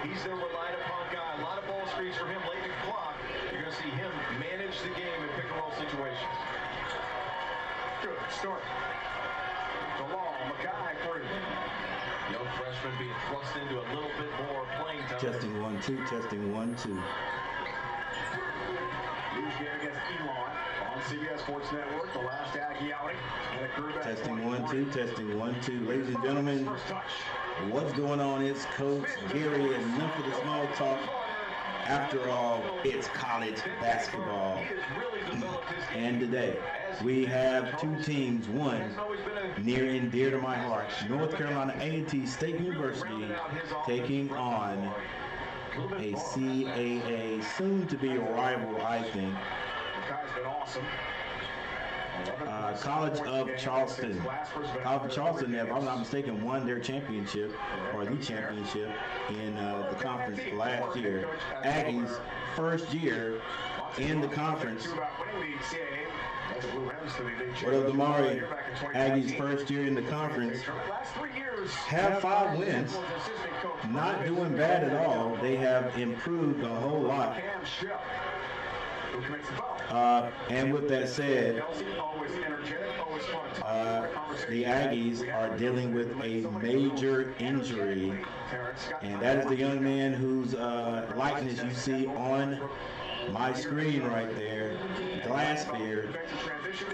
He's their relied upon guy. A lot of ball screens for him late in the clock. You're going to see him manage the game in pick-and-roll situations. Good start. DeLong, Mackay for him. Young freshman being thrust into a little bit more playing time. Testing 1, 2, testing 1, 2. Huge game against Elon on CBS Sports Network, the last Aggie outing. Testing 1, 2, testing 1, 2. Ladies and gentlemen, what's going on? It's Coach Gary, and enough of the small talk. After all, it's college basketball. And today, we have two teams, one near and dear to my heart, North Carolina A&T State University taking on a CAA, soon-to-be rival, I think, College of Charleston. College of Charleston, if I'm not mistaken, won their championship, or the championship, in the conference last year. Aggies' first year in the conference. What up, Damari? Aggies' first year in the conference. Have 5 wins. Not doing bad at all. They have improved a whole lot. And with that said, the Aggies are dealing with a major injury, and that is the young man whose likeness you see on my screen right there, Glassbeard.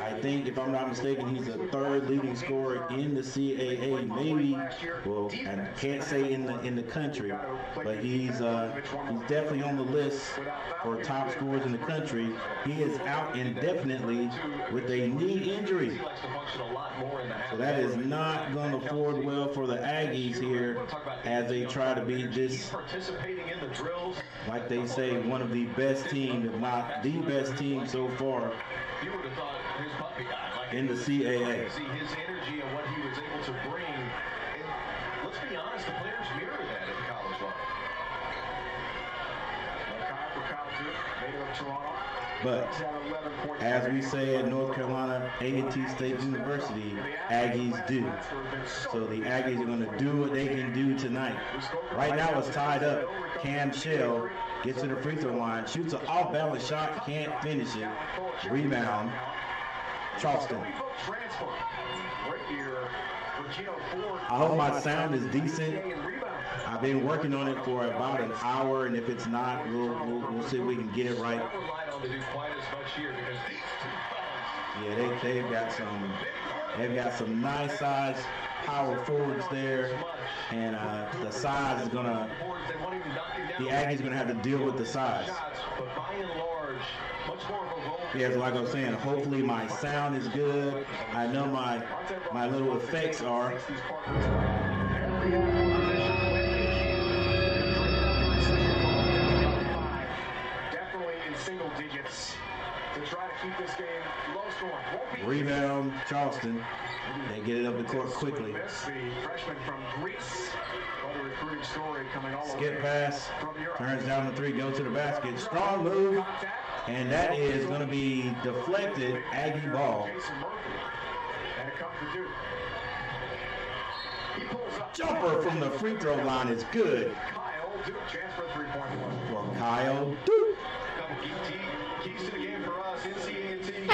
I think, if I'm not mistaken, he's the 3rd leading scorer in the CAA, maybe. Well, I can't say in the country, but he's definitely on the list for top scorers in the country. He is out indefinitely with a knee injury, so that is not going to afford well for the Aggies here as they try to beat this, like they say, one of the best teams, if not the best team so far in the CAA. See his energy and what he was able to bring. And let's be honest, the players mirror that at the college level. But as we say at North Carolina A&T State University, Aggies do. So the Aggies are going to do what they can do tonight. Right now it's tied up. Cam Shell gets to the free throw line, shoots an off-balance shot, can't finish it. Rebound, Charleston. I hope my sound is decent. I've been working on it for about an hour, and if it's not, we'll see if we can get it right. Yeah, they've got some nice size power forwards there, and the size is gonna. The Aggies gonna have to deal with the size. Yes, like I was saying, hopefully my sound is good. I know my little effects are. Definitely in single digits to try to keep this game low scoring. Rebound, Charleston. They get it up the court quickly. The freshman from Greece. Recruiting story coming all skip pass, turns down the 3, goes to the basket. Strong move, and that is going to be deflected. Aggie ball. Jumper from the free throw line is good. For Kyle Duke. Keys to the game for us, NCAT.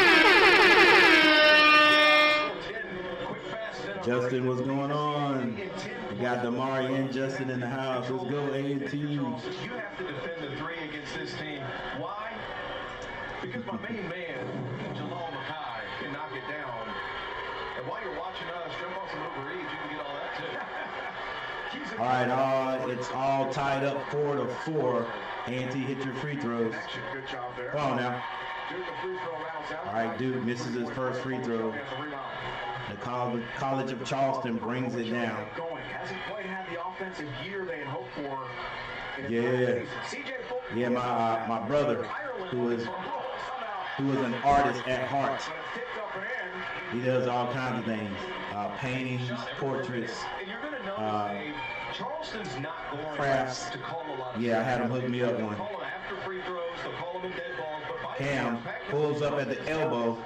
Justin, what's going on? We got Damari and Justin in the house. Let's go, A&T. You have to defend the 3 against this team. Why? Because my main man, Jamal Mackay, can knock it down. And while you're watching us, jump on some Uber Eats, you can get all that too. All right, it's all tied up 4-4. A&T, hit your free throws. Come on now. All right, Duke misses his first free throw. The College of Charleston brings it down. Hasn't quite had the offensive year they had hoped for. Yeah, my brother, who is an artist at heart. He does all kinds of things, paintings, portraits, crafts. Yeah, I had him hook me up one. Cam pulls up at the elbow,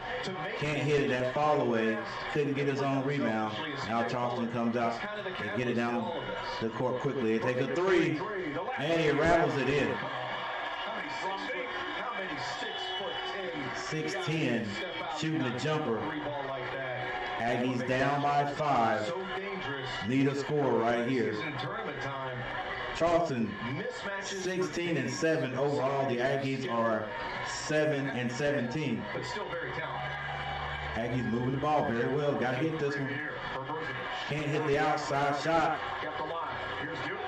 can't hit it that fall away, couldn't get his own rebound. Now Charleston comes out and get it down the court quickly. They take a 3. And he rattles it in. How many 6'10" 6'10", shooting a jumper. Aggies down by 5. Need a score right here. Charleston 16-7 overall. The Aggies are 7-17. But still very talented. Aggies moving the ball very well. Got to hit this one. Can't hit the outside shot. Kept alive. Here's Duke.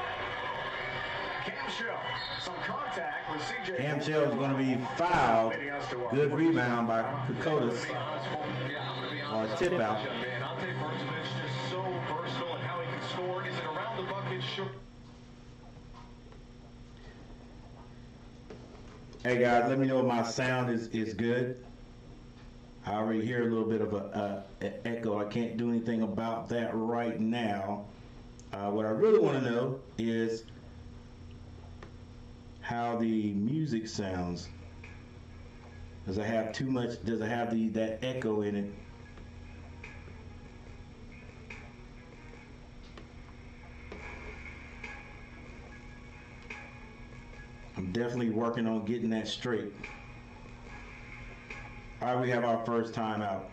Camshell. Some contact with CJ. Camshell is going to be fouled. Good rebound by Kokotas. Or a tip out. Just so versatile in how he can score. Is it around the bucket? Sure. Hey guys, let me know if my sound is good. I already hear a little bit of an echo. I can't do anything about that right now. What I really want to know is how the music sounds. Does it have too much? Does it have that echo in it? I'm definitely working on getting that straight. All right, we have our first time out.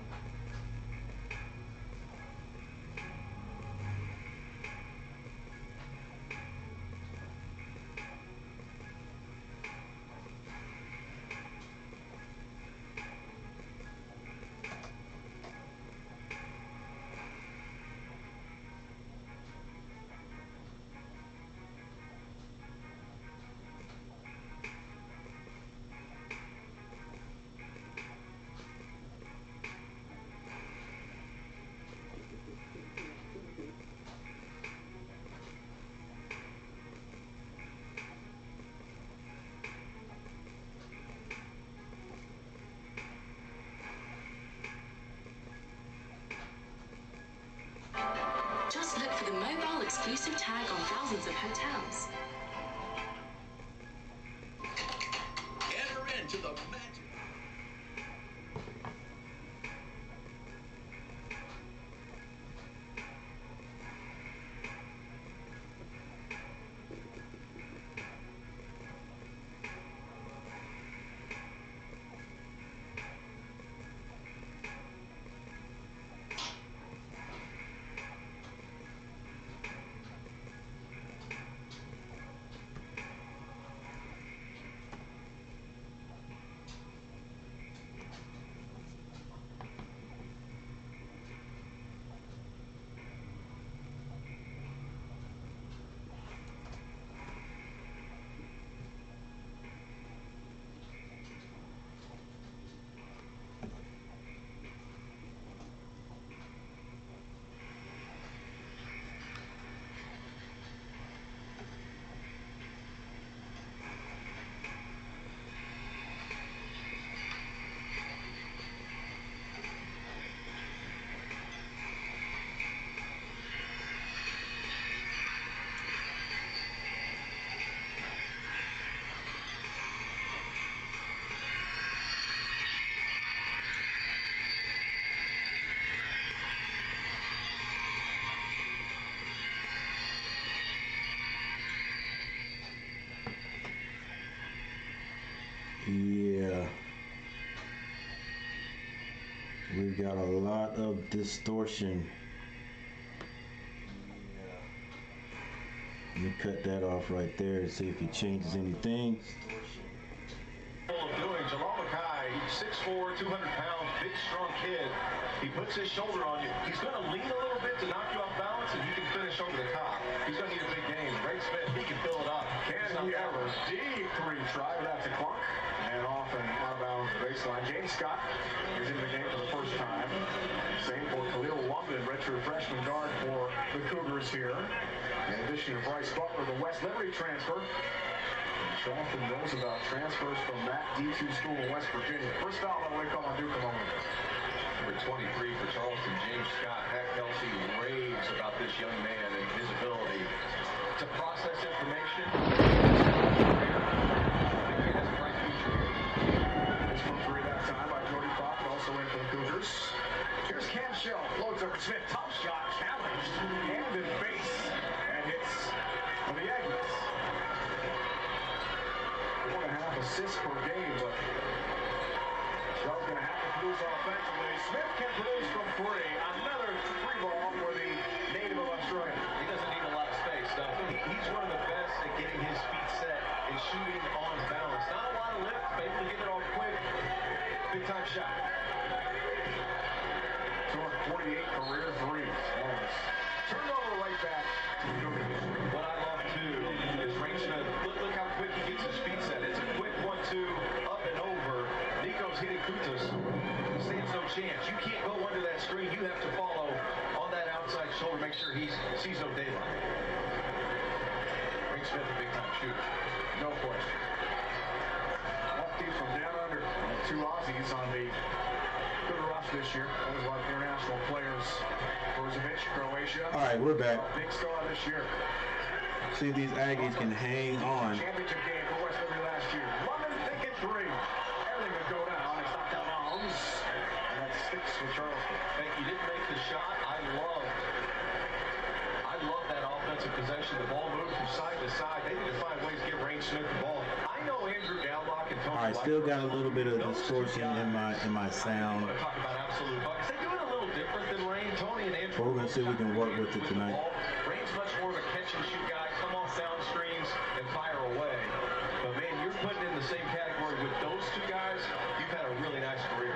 Just look for the mobile exclusive tag on thousands of hotels. Enter into the magic. Yeah. We've got a lot of distortion. Let me cut that off right there and see if he changes anything. Jamal Mackay, 6'4", 200-pound, big, strong kid. He puts his shoulder on you. He's going to lean a little bit to knock you off balance, and you can finish over the top. He's going to need a big game. Ray Smith, he can fill it up. Can he ever? Deep three try, but that's a clunk. And off and out of bounds baseline. James Scott is in the game for the first time. Same for Khalil London, redshirt freshman guard for the Cougars here. In addition to Bryce Butler, the West Liberty transfer. Charleston knows about transfers from that D2 school in West Virginia. First foul that way call on Duke a moment ago. Number 23 for Charleston, James Scott. Hack Kelsey raves about this young man and his ability to process information. It's from three that time by Jordy Crawford, also in for the Cougars. Here's Camshell, floats over Smith, tough shot, challenged, hand in face, and hits for the Aggies. assists per game, but Charleston's going to have to produce offensively. Smith can produce from three. Another free ball for the native of Australia. He doesn't need a lot of space, though. He's one of the best at getting his feet set and shooting on balance. Not a lot of lift, but able to get it off quick. Big time shot. 248 career threes. Turnover right back. What I love, too, is Rain Smith. Look how quick he gets his feet set. It's a quick 1-2, up and over. Nico's hitting Kutas. Stands no chance. You can't go under that screen. You have to follow on that outside shoulder. Make sure he sees no daylight. Rain Smith, a big-time shooter. No question. Lefty from down under. Two Aussies on the Cougar roster this year. That was a lot of international players. Brozovic, Croatia. All right, we're back. Big star this year. See if these Aggies can hang on. Championship game for West Liberty last year. London thinking three. Everything would go down. It's knocked out bounds. And that sticks with Charleston. Hey, he didn't make the shot. I love that offensive possession. The ball moved from side to side. They need to find ways to get Rain Smith the ball. I know Andrew Gallock and Tony. All right, still got a little bit of distortion in my sound. Talk about absolute buckets. They do it a little different than Rain. Tony and Andrew. But we're gonna see if we can work with it tonight. Rain's much more of a catch and shoot guy. Come off down screens and fire away. But man, you're putting in the same category with those two guys. You've had a really nice career.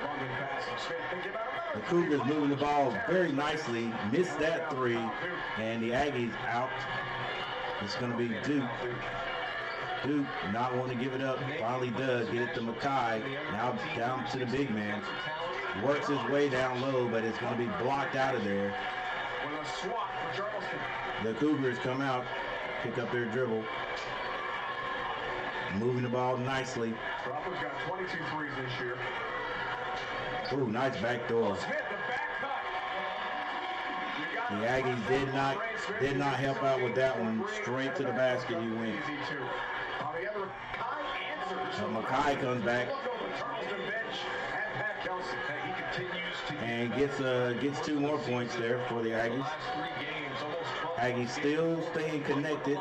London passing. Smith thinking about The Cougars moving the ball very nicely. Missed that three, and the Aggies out. It's going to be Duke. Duke not wanting to give it up. Finally does. Get it to Mackay. Now down to the big man. Works his way down low, but it's going to be blocked out of there. with a swat for Charleston. The Cougars come out, pick up their dribble. Moving the ball nicely. Crawford's got 22 threes this year. Ooh, nice backdoor. Smith, the back cut. The Aggies did not help out with that one. Straight to the basket he went. On the other, Kai answers. So Mackay comes back Charleston bench and Pat Kelsey. He continues to and gets 2 more points there for the Aggies. Aggies still staying connected.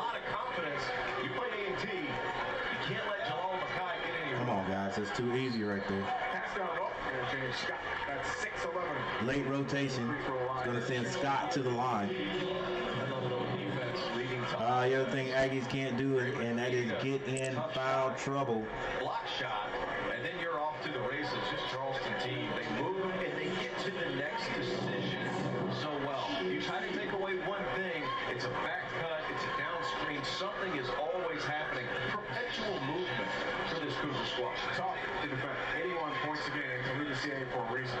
Come on, guys, it's too easy right there. pass down low. And James Scott, that's 6'11". Late rotation. It's going to send Scott to the line. The other thing Aggies can't do, and that is get in foul trouble. Block shot, and then you're off to the races. This Charleston team, they move and they get to the next decision so well. You try to take away one thing, it's a back cut, it's a down screen. Something is always happening. Perpetual movement for this Cougar squad. Tough to defend. 81 points a game to lead the CAA for a reason.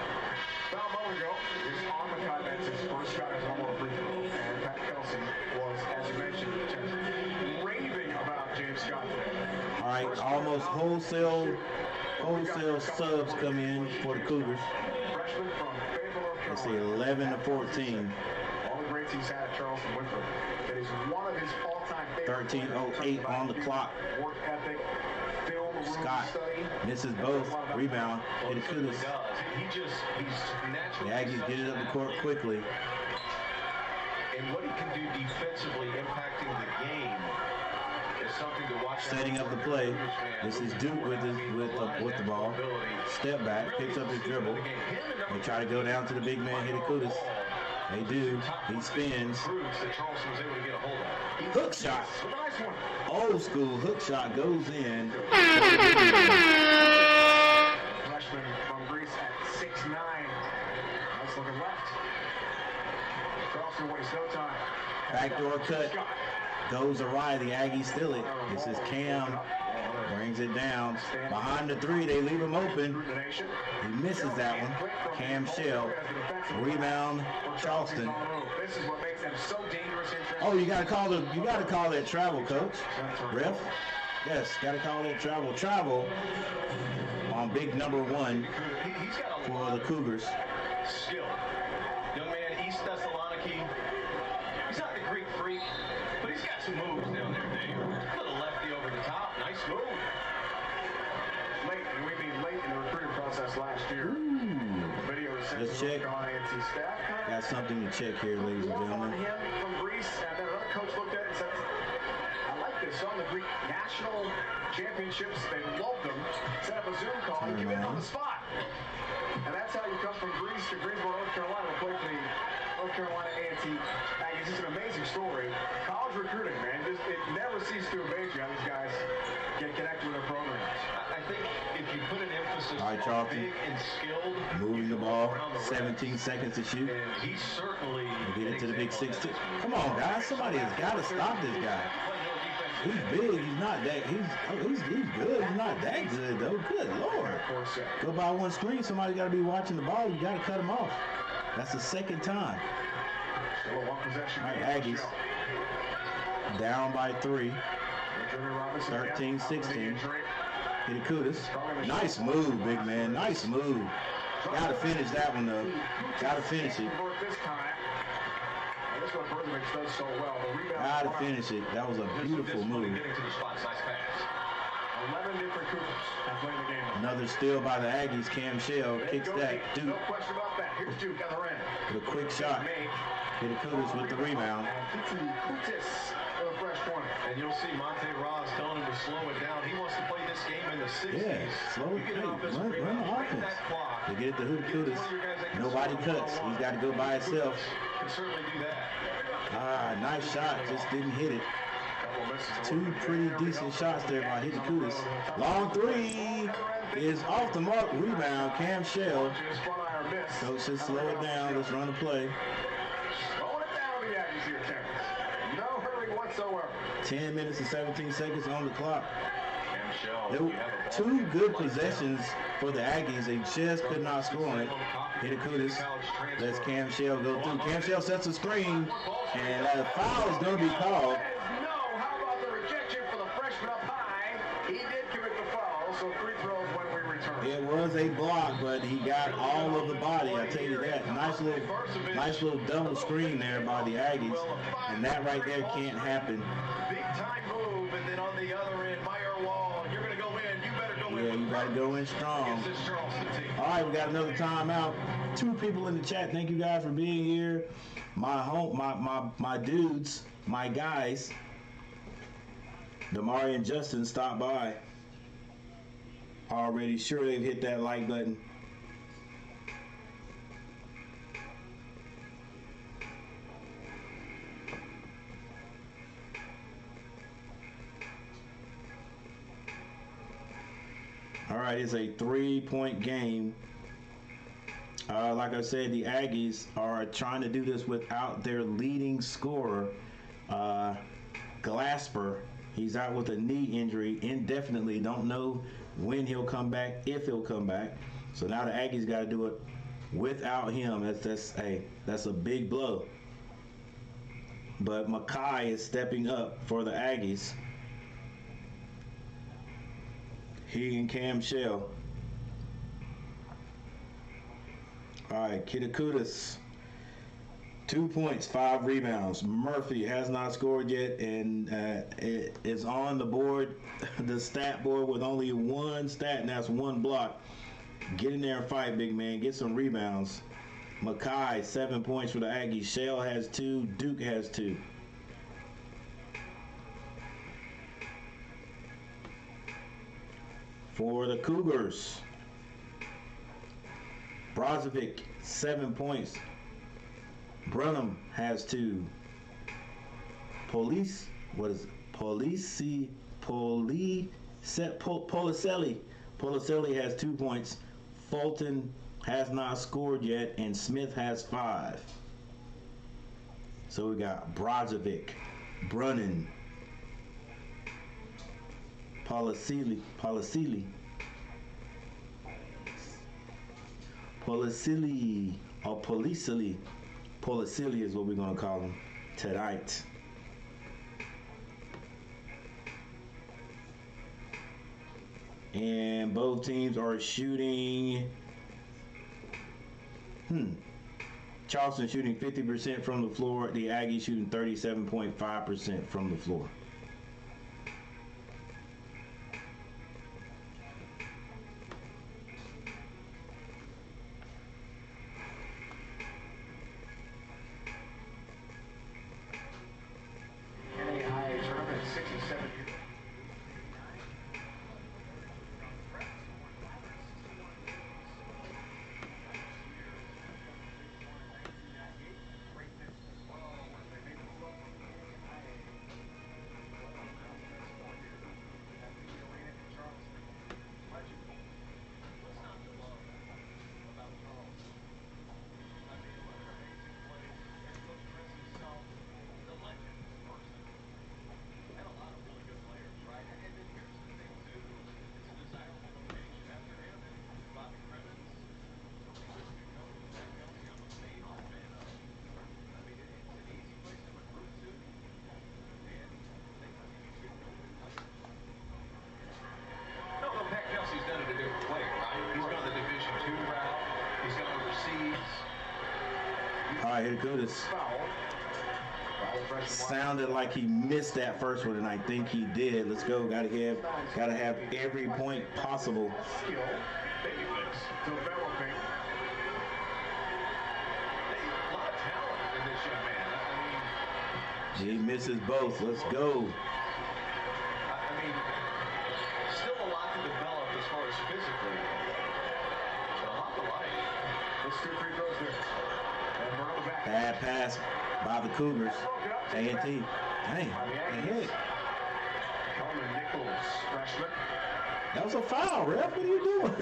About a moment ago, is on the cut. That's his first shot as one more free throw. And Pat Kelsey was, as you mentioned, raving about James Scott today. All right, almost wholesale subs come in for the Cougars. Freshman from Fayetteville, North Let's see, Carolina. 11-14. All the greats he's had at Charleston Winthrop. That is one of his all-time favorites. 13:08 on the clock. Work ethic, film, room Scott study. misses both. Rebound. Hit a Cougars. He's The naturally. Aggies get it up the court quickly. And what he can do defensively, impacting the game, is something to watch. Setting up the play. This is Duke with the ball. Step back, picks up his dribble. They try to go down to the big man, hit a Kudus. They do. He spins. Hook shot. Nice one. Old school hook shot goes in. Freshman from Greece at 6'9". Nice looking left. Charleston wastes no time. Backdoor cut. Goes awry. The Aggies steal it. This is Cam. Brings it down. Behind the 3, they leave him open. He misses that one. Cam Shell. Rebound, Charleston. This is what makes them so dangerous. Oh, you gotta call that travel, coach. Ref? Yes, gotta call that travel. Travel on big number 1 for the Cougars. Skill. Young man, East Thessaloniki. He's not the Greek freak, but he's got some moves down there, Dave. Put a lefty over the top. Nice move. Late, and we mean late in the recruiting process last year. Video is sent Let's to check. the ANC staff. Got something to check here, ladies and Walk on gentlemen. him from Greece, and then another coach looked at it and said, I like this they saw the Greek national championships. They loved them. Set up a Zoom call and committed on the spot. And that's how you come from Greece to Greensboro, North Carolina, to play for the North Carolina A&T Aggies. It's an amazing story. College recruiting, man, it never ceases to amaze you how these guys get connected with their programs. I think if you put an emphasis All right, on Charlton. big and skilled, Moving the ball, 17 seconds to shoot. and he's certainly Get into the big 16. Come on, guys. Somebody has got to stop this guy. He's big. He's not that. He's good. He's not that good, though. Good Lord. Go by one screen. Somebody got to be watching the ball. You got to cut him off. That's the second time. Still a one possession. All right, Aggies. Down by 3. 13-16. Hitakutis. Nice move, big man. Nice move. Got to finish that one, though. Got to finish it. That's what Bergman does so well. Got to finish it. That was a beautiful move. 11 different Cougars have played the game. Another steal by the Aggies. Cam Shell kicks that. Duke No question about that. Here's Duke on the end. with a quick shot. Hitakutis with the rebound. Kutis for the fresh corner. And you'll see Monte Ross telling him to slow it down. He wants to play this game in the 60s. Yeah, slow it You get an down. offensive Run rebound, the break offense. that clock. They get it to Get it to Hitakutis. one of your guys that can Nobody score cuts. the He's ball. got to go by himself. Can certainly do that. Ah, nice shot. Just didn't hit it. Couple misses. Two pretty decent shots there by Hitakutis. Long three is off the mark. Rebound. Cam Shell. Coach says slow it down. Let's run the play. Slowing it down, the Aggies here, Terrence. No hurry whatsoever. 10 minutes and 17 seconds on the clock. Cam There were two good possessions for the Aggies. They just could not score on it. Hitakutis lets Cam Shell go through. Cam Shell sets a screen, and a foul is going to be called. No, how about the rejection for the freshman up high? He did commit the foul, so free throws when we return. It was a block, but he got all of the body. I tell you that. Nice little double screen there by the Aggies, and that right there can't happen. Big time move, and then on the other end, Meyer Wall. You're going to go in. You better go in. Yeah, you got to go in strong. Against this Charleston team. All right, we got another timeout. 2 people in the chat. Thank you guys for being here. My dudes, my guys, Damari and Justin stopped by. Already sure they've hit that like button. All right, it's a 3-point game. Like I said, the Aggies are trying to do this without their leading scorer, Glasper. He's out with a knee injury indefinitely. Don't know when he'll come back, if he'll come back. So now the Aggies got to do it without him. That's a big blow. But Mackay is stepping up for the Aggies. He and Cam Shell. All right, Hitakutis, 2 points, 5 rebounds. Murphy has not scored yet, and it is on the board, the stat board, with only one stat, and that's 1 block. Get in there and fight, big man. Get some rebounds. Mackay, 7 points for the Aggies. Shell has 2. Duke has 2. For the Cougars, Brozovic, 7 points. Brunham has 2. Policelli has 2 points. Fulton has not scored yet, and Smith has 5. So we got Brozovic, Brunnan, Policilli is what we're going to call him tonight. And both teams are shooting. Charleston shooting 50% from the floor. The Aggies shooting 37.5% from the floor. NAIA tournament, 67 years. have sounded like he missed that first one, and I think he did. Let's go. Gotta have every point possible. Skill, baby fix, developing. A lot of talent in this young man. I mean, He misses both. Let's go. still a lot to develop as far as physically. But a lot to like. Let's do free throws there. And we're on the back. Bad pass by the Cougars. A&T. Dang. They hit. Coleman Nichols, freshman. That was a foul, ref. What are you doing?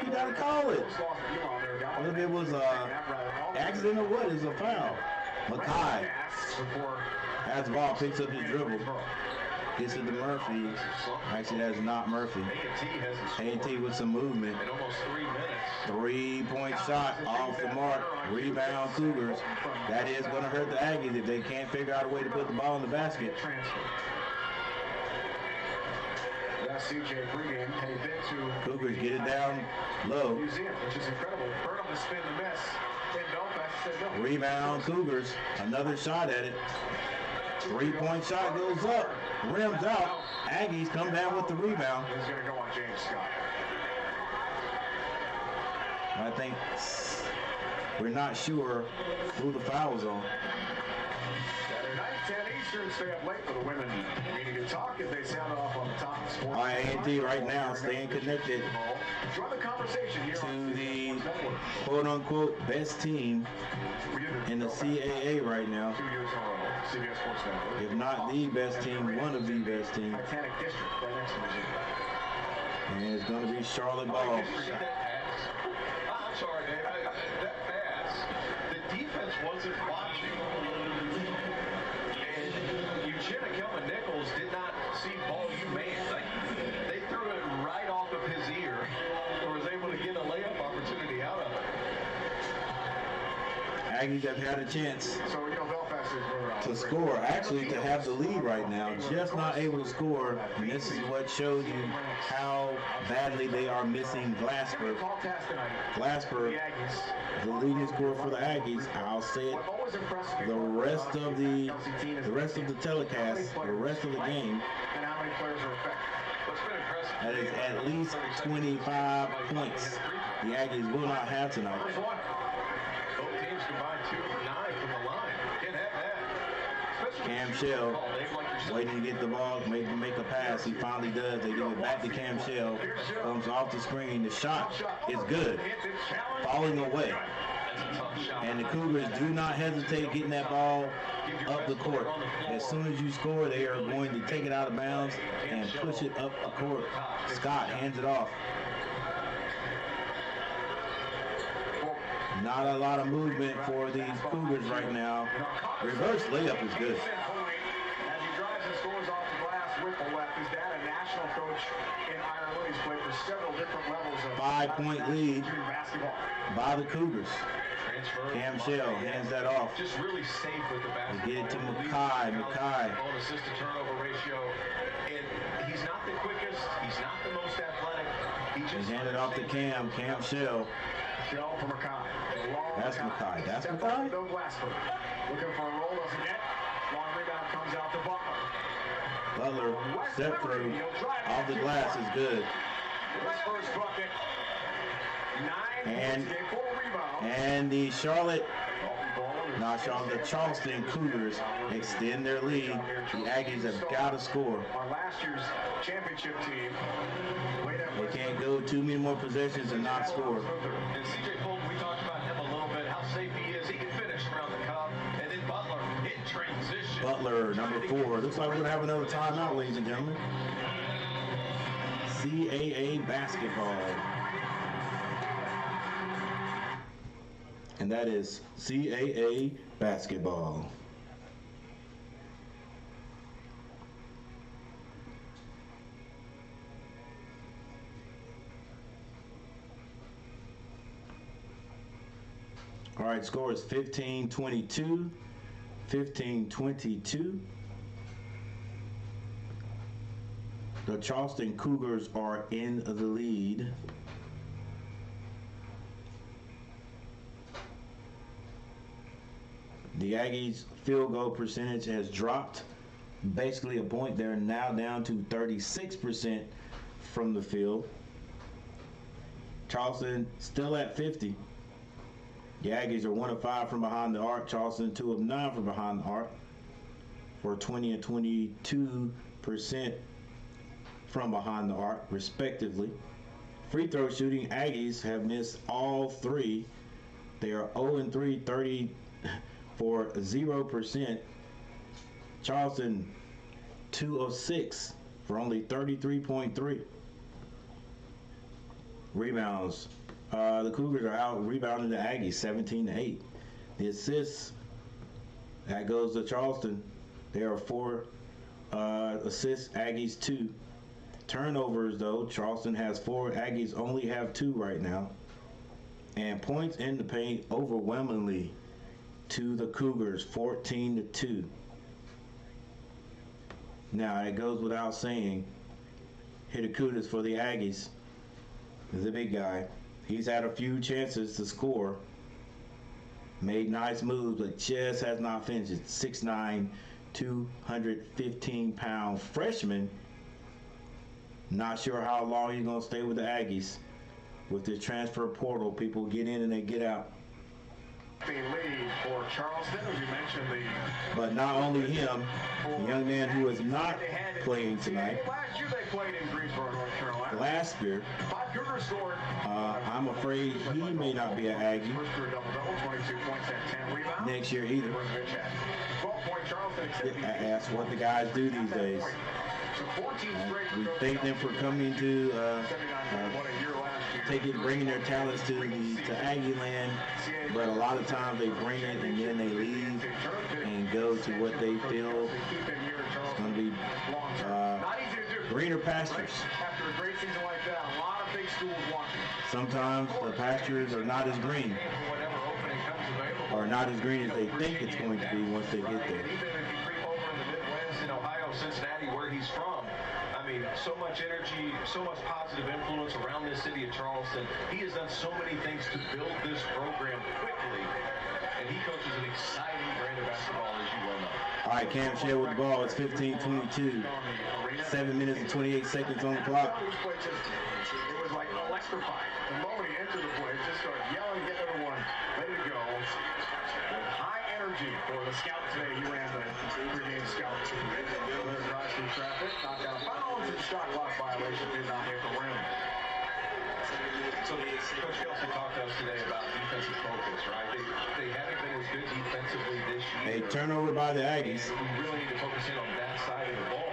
You gotta call it. Whether it was accident or what, it's a foul. Mackay has the ball, picks up his dribble, gets it to Murphy. Actually, that's not Murphy. A&T with some movement. In almost 3 minutes. 3-point shot off the mark. Rebound Cougars. That is going to hurt the Aggies if they can't figure out a way to put the ball in the basket. CJ pregame, and he's into Cougars get it down low. Museum, which is incredible. Burnham to spin the miss. And Belfast said no. Rebound Cougars. Another shot at it. 3-point shot goes up. Rims out. Aggies come down with the rebound. He's going to go on James Scott. I think we're not sure who the foul was on. Saturday night, 10 Eastern. Stay up late for the women meeting to talk as they sound off on the top of sports. A&T right now staying connected Join the conversation here to the quote-unquote best team in the CAA right now. 2 years in a row. CBS Sports Network. If not the best team, one of the best teams. Titanic District, right next to Museum. And it's going to be Charlotte ball. I'm sorry, Dave. That pass, the defense wasn't watching. And Eugene Kelman Nichols did not see ball you made. They threw it right off of his ear and was able to get a layup opportunity out of it. Aggies have had a chance So, Belfast is to score, actually to have the lead right now, just not able to score. And this is what shows you how badly they are missing Glasper. Glasper, the leading scorer for the Aggies. I'll say it the rest of the telecast, the rest of the game. And how many players are affected? What's been impressive? That is at least 25 points the Aggies will not have tonight. First one. Both teams combined 2 for 9 from the line. Can't have that. Especially Cam with Shell call, Dave, like you're saying. waiting to get the ball, make a pass. He finally does. They give it back to Cam Shell. Comes off the screen. The shot is good. Falling away. That's a tough shot. And the Cougars do not hesitate getting that ball up the court. As soon as you score, they are going to take it out of bounds and push it up the court. Scott hands it off. Not a lot of movement for these Cougars right now. Reverse layup is good. As he drives and scores off the glass with the left. His dad, a national coach in Ireland. He's played for several different levels of 5-point lead junior basketball. by the Cougars. Transfer. Cam Shell hands that off. Just really safe with the basketball. Get it to Mackay. Ball assist to turnover ratio. And he's not the quickest. He's not the most athletic. He's handed off to Cam. Cam Shell. Shell for Mackay. That's Mackay. That's Step Mackay? up, no Glasper. Looking for a roll, doesn't get. Long rebound comes out to Butler. Butler step through off the glass is good. His first bucket. 9 And- points, game 4 rebounds. And the the Charleston Cougars extend their lead. The Aggies have got to score. Our last year's championship team. They can't go too many more possessions and not score. And C.J. Fulton, we talked about him a little bit, how safe he is. He can finish around the cup. And then Butler in transition. Butler, number 4. Looks like we're going to have another timeout, ladies and gentlemen. CAA basketball. And that is CAA basketball. All right, score is 15-22. 15-22. The Charleston Cougars are in the lead. The Aggies field goal percentage has dropped basically a point. They're now down to 36% from the field. Charleston still at 50. The Aggies are 1 of 5 from behind the arc. Charleston 2 of 9 from behind the arc for 20 and 22% from behind the arc, respectively. Free throw shooting, Aggies have missed all 3. They are 0 and 3, 30 for 0%. Charleston 2 of 6 for only 33.3. Rebounds. The Cougars are out rebounding the Aggies 17-8. The assists, that goes to Charleston. There are 4 assists, Aggies 2. Turnovers, though, Charleston has 4. Aggies only have 2 right now. And points in the paint overwhelmingly to the Cougars, 14-2. Now, it goes without saying, Hitakutas for the Aggies is the big guy. He's had a few chances to score. Made nice moves, but just has not finished. 6'9", 215-pound freshman. Not sure how long he's going to stay with the Aggies. With this transfer portal, people get in and they get out. The lead for Charleston, as you mentioned, but not only him, the young man who is not playing tonight, last year they played in Greensboro, North Carolina. last year, 5 Cougars scored. I'm afraid he may not be an Aggie First career double-double, 22 points and 10 rebounds. next year either. 12-point Charleston. That's what the guys do these days. We thank them for coming to bringing their talents to Aggie land, but a lot of times they bring it and then they leave and go to what they feel is going to be greener pastures. After a great season like that, a lot of big schools watching. Sometimes the pastures are not as green, or not as green as they think it's going to be once they get there. Even if you creep over in the Midwest, in Ohio, Cincinnati, where he's from, I mean, so much energy, so much positive influence around this city of Charleston. He has done so many things to build this program quickly, and he coaches an exciting brand of basketball, as you well know. All right, Cam Shea with the ball. It's 15-22. 7 minutes and 28 seconds on the clock. It was like electrifying. The moment he entered the place, just started yelling, get everyone ready to go. With high energy for the scout today. He ran the pregame scout. There's drives through traffic, knocked out of bounds, and shot clock violation did not hit the rim. So Coach Kelsey talked to us today about defensive focus, right? They haven't been as good defensively this year. A turnover by the Aggies. We really need to focus in on that side of the ball.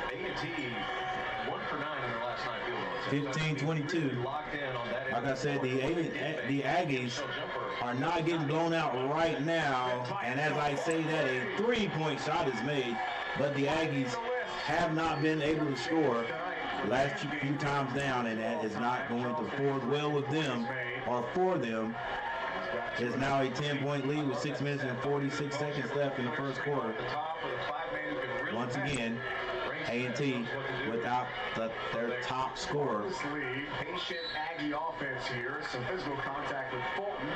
A&T, 1 for 9 in their last 9 field goals. 15-22. Locked in on that. Like I said, the Aggies are not getting blown out right now. And as I say that, a 3-point shot is made. But the Aggies have not been able to score the last few times down, and that is not going to forward well with them or for them. It's now a 10-point lead with 6 minutes and 46 seconds left in the first quarter. Once again, A&T without their top scorer. Patient Aggie offense here. Some physical contact with Fulton.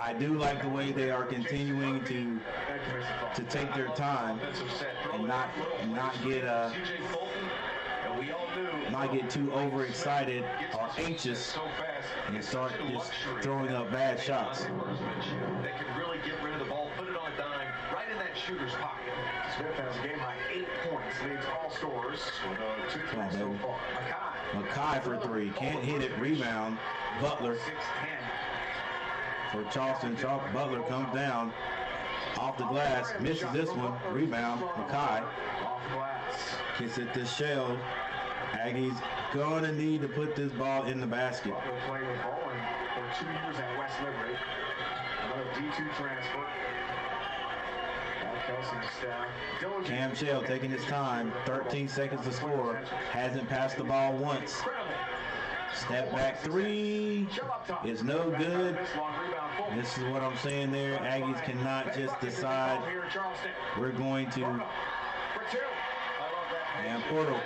I do like the way they are continuing to take their time and not get too overexcited or anxious and start just throwing up bad shots. That can really get rid of the ball, put it on a dime, right in that shooter's pocket. Smith has a game high 8 points, leads all scorers with 2 points so far. Mackay for 3, can't hit it. Rebound, Butler 6-10. for Charleston. Butler comes down off the glass, misses this one. Rebound, Mackay Off glass. gets it to Shell. Aggies gonna need to put this ball in the basket. Butler played with Bowen for 2 years at West Liberty. Another D2 transfer. Kelsey's staff. Cam Shell taking his time, 13 seconds to score, hasn't passed the ball once. Step back 3 is no good. This is what I'm saying there. Aggies cannot just decide we're going to. And Portal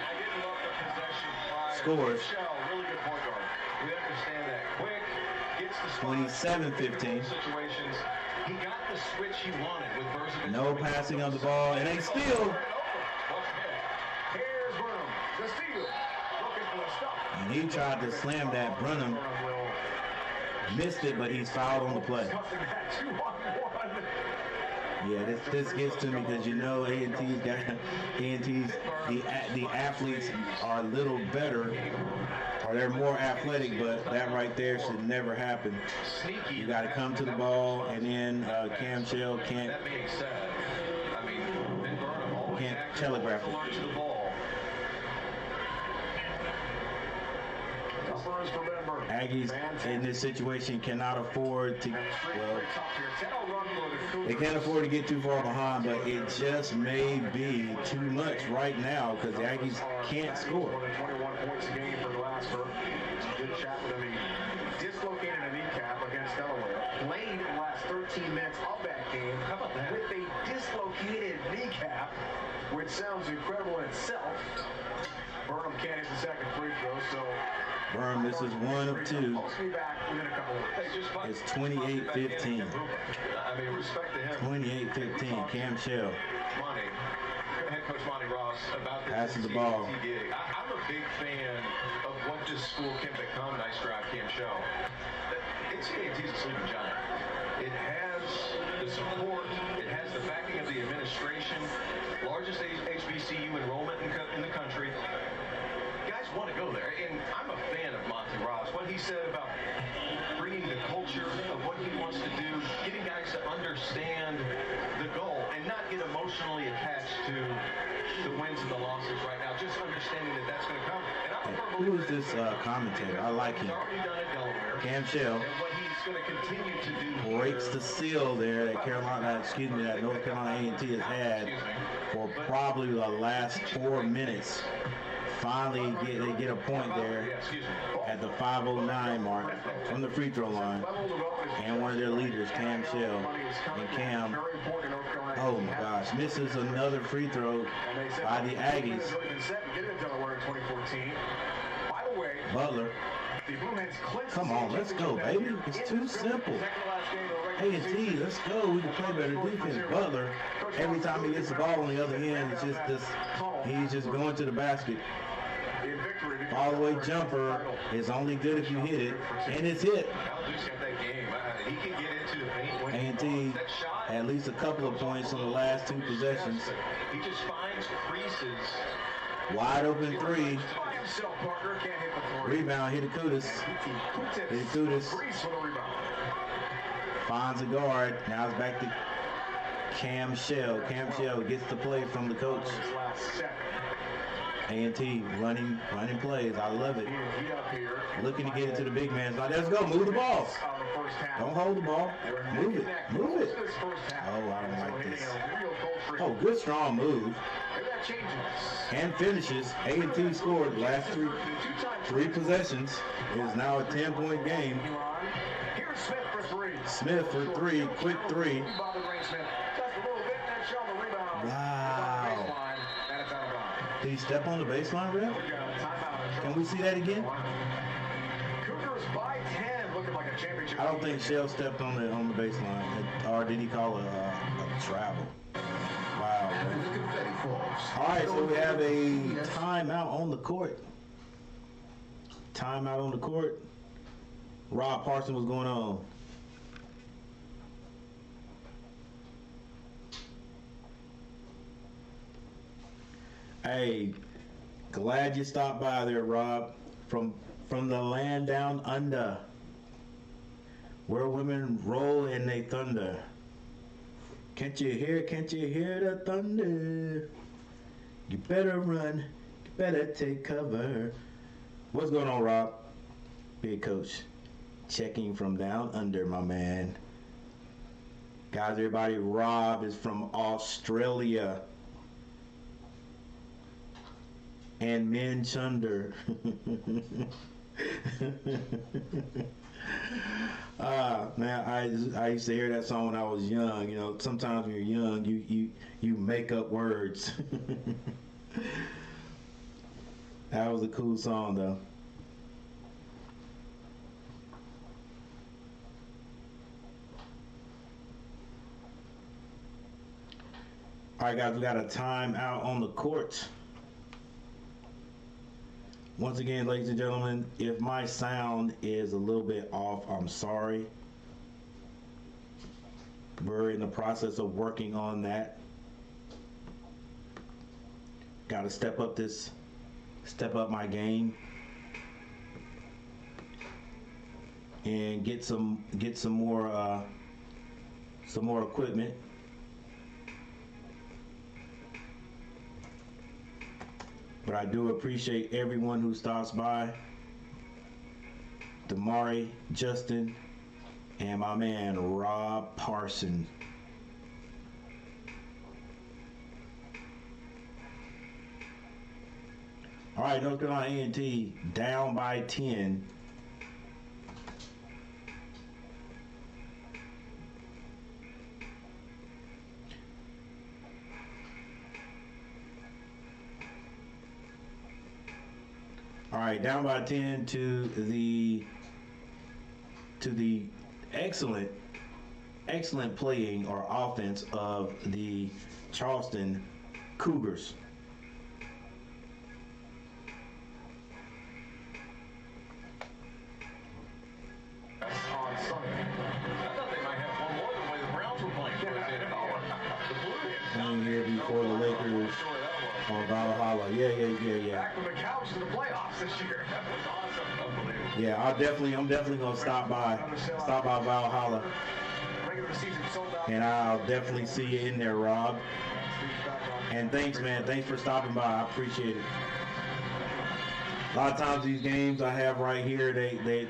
scores. Really good point guard. We understand that. Quick, gets the 27-15. Situations. He got the switch he wanted with Burzovic. No passing of the ball, and they steal. Here's Burnham. The steal. Looking for the stop. And he tried to slam that. Burnham missed it, but he's fouled on the play. Yeah, this gets to me because you know A&T's the athletes are a little better, or they're more athletic, but that right there should never happen. You got to come to the ball, and then Cam Shell can't telegraph it. Aggies in this situation cannot afford to, well, they can't afford to get too far behind, but it just may be too much right now because the Aggies can't score. 21 points a game for Glasper. Good chat with him. He dislocated a kneecap against Delaware. Played the last 13 minutes of that game. How about that? With a dislocated kneecap, which sounds incredible in itself. Burnham can't hit the second free throw, so Burnham, this is one of two. It's 28-15. 28-15. Cam Shell. Head coach Monty Ross about this passes the ball. I'm a big fan of what this school can become. Nice drive, Cam Shell. NCAT's a sleeping giant. It has the support. It has the backing of the administration. Largest HBCU enrollment in the country. Guys want to go there, and I'm a fan of Monty Ross. What he said about bringing the culture of what he wants to do, getting guys to understand the goal and not get emotionally attached to the wins and the losses right now. Just understanding that that's going to come. And who is this commentator? I like him. Cam Shell breaks the seal there that that North Carolina A&T has had for probably the last 4 minutes. Finally, they get a point there at the 5:09 mark from the free throw line. And one of their leaders, Cam Shell. And Cam, oh my gosh, misses another free throw by the Aggies. Butler. Come on, let's go, baby. It's too simple. A&T, let's go. We can play better defense. Butler, every time he gets the ball on the other end, it's just this. He's just going to the basket. All-the-way jumper is only good if you hit it, and it's hit. A&T at least a couple of points on the last 2 possessions. He just finds creases. Wide open three. Rebound, Hitakutis. Finds a guard. Now it's back to Cam Shell. Cam Shell gets the play from the coach. A&T running plays. I love it. Looking to get it to the big man. Like, let's go. Move the ball. Don't hold the ball. Move it. Oh, I don't like this. Oh, good strong move. And finishes. A&T scored last three possessions. It is now a 10-point game. Smith for three. Quick three. Wow. Did he step on the baseline, Rep? Can we see that again? I don't think Shell stepped on the baseline. Or did he call a travel? Wow. All right, so we have a timeout on the court. Timeout on the court. Rob Parson, what's going on? Hey, glad you stopped by there, Rob. From the land down under, where women roll and they thunder. Can't you hear the thunder? You better run, you better take cover. What's going on, Rob? Big coach, checking from down under, my man. Guys, everybody, Rob is from Australia. And Min Chunder. Man, I used to hear that song when I was young. You know, sometimes when you're young, you make up words. That was a cool song, though. All right, guys, we got a timeout on the court. Once again, ladies and gentlemen, if my sound is a little bit off, I'm sorry. We're in the process of working on that. Got to step up my game, and get some more equipment. But I do appreciate everyone who stops by. Damari, Justin, and my man Rob Parson. All right, North Carolina A&T down by 10. All right, down by 10 to the excellent playing or offense of the Charleston Cougars. On Sunday. I thought they might have one more the way the Browns were playing. Playing here before the Lakers on Valhalla. Yeah. Back from the couch to the playoffs this year. That was awesome. Unbelievable. Yeah, I'm definitely gonna stop by Valhalla, Regular season sold out. and I'll definitely see you in there, Rob. And thanks, man. Thanks for stopping by. I appreciate it. A lot of times these games I have right here, the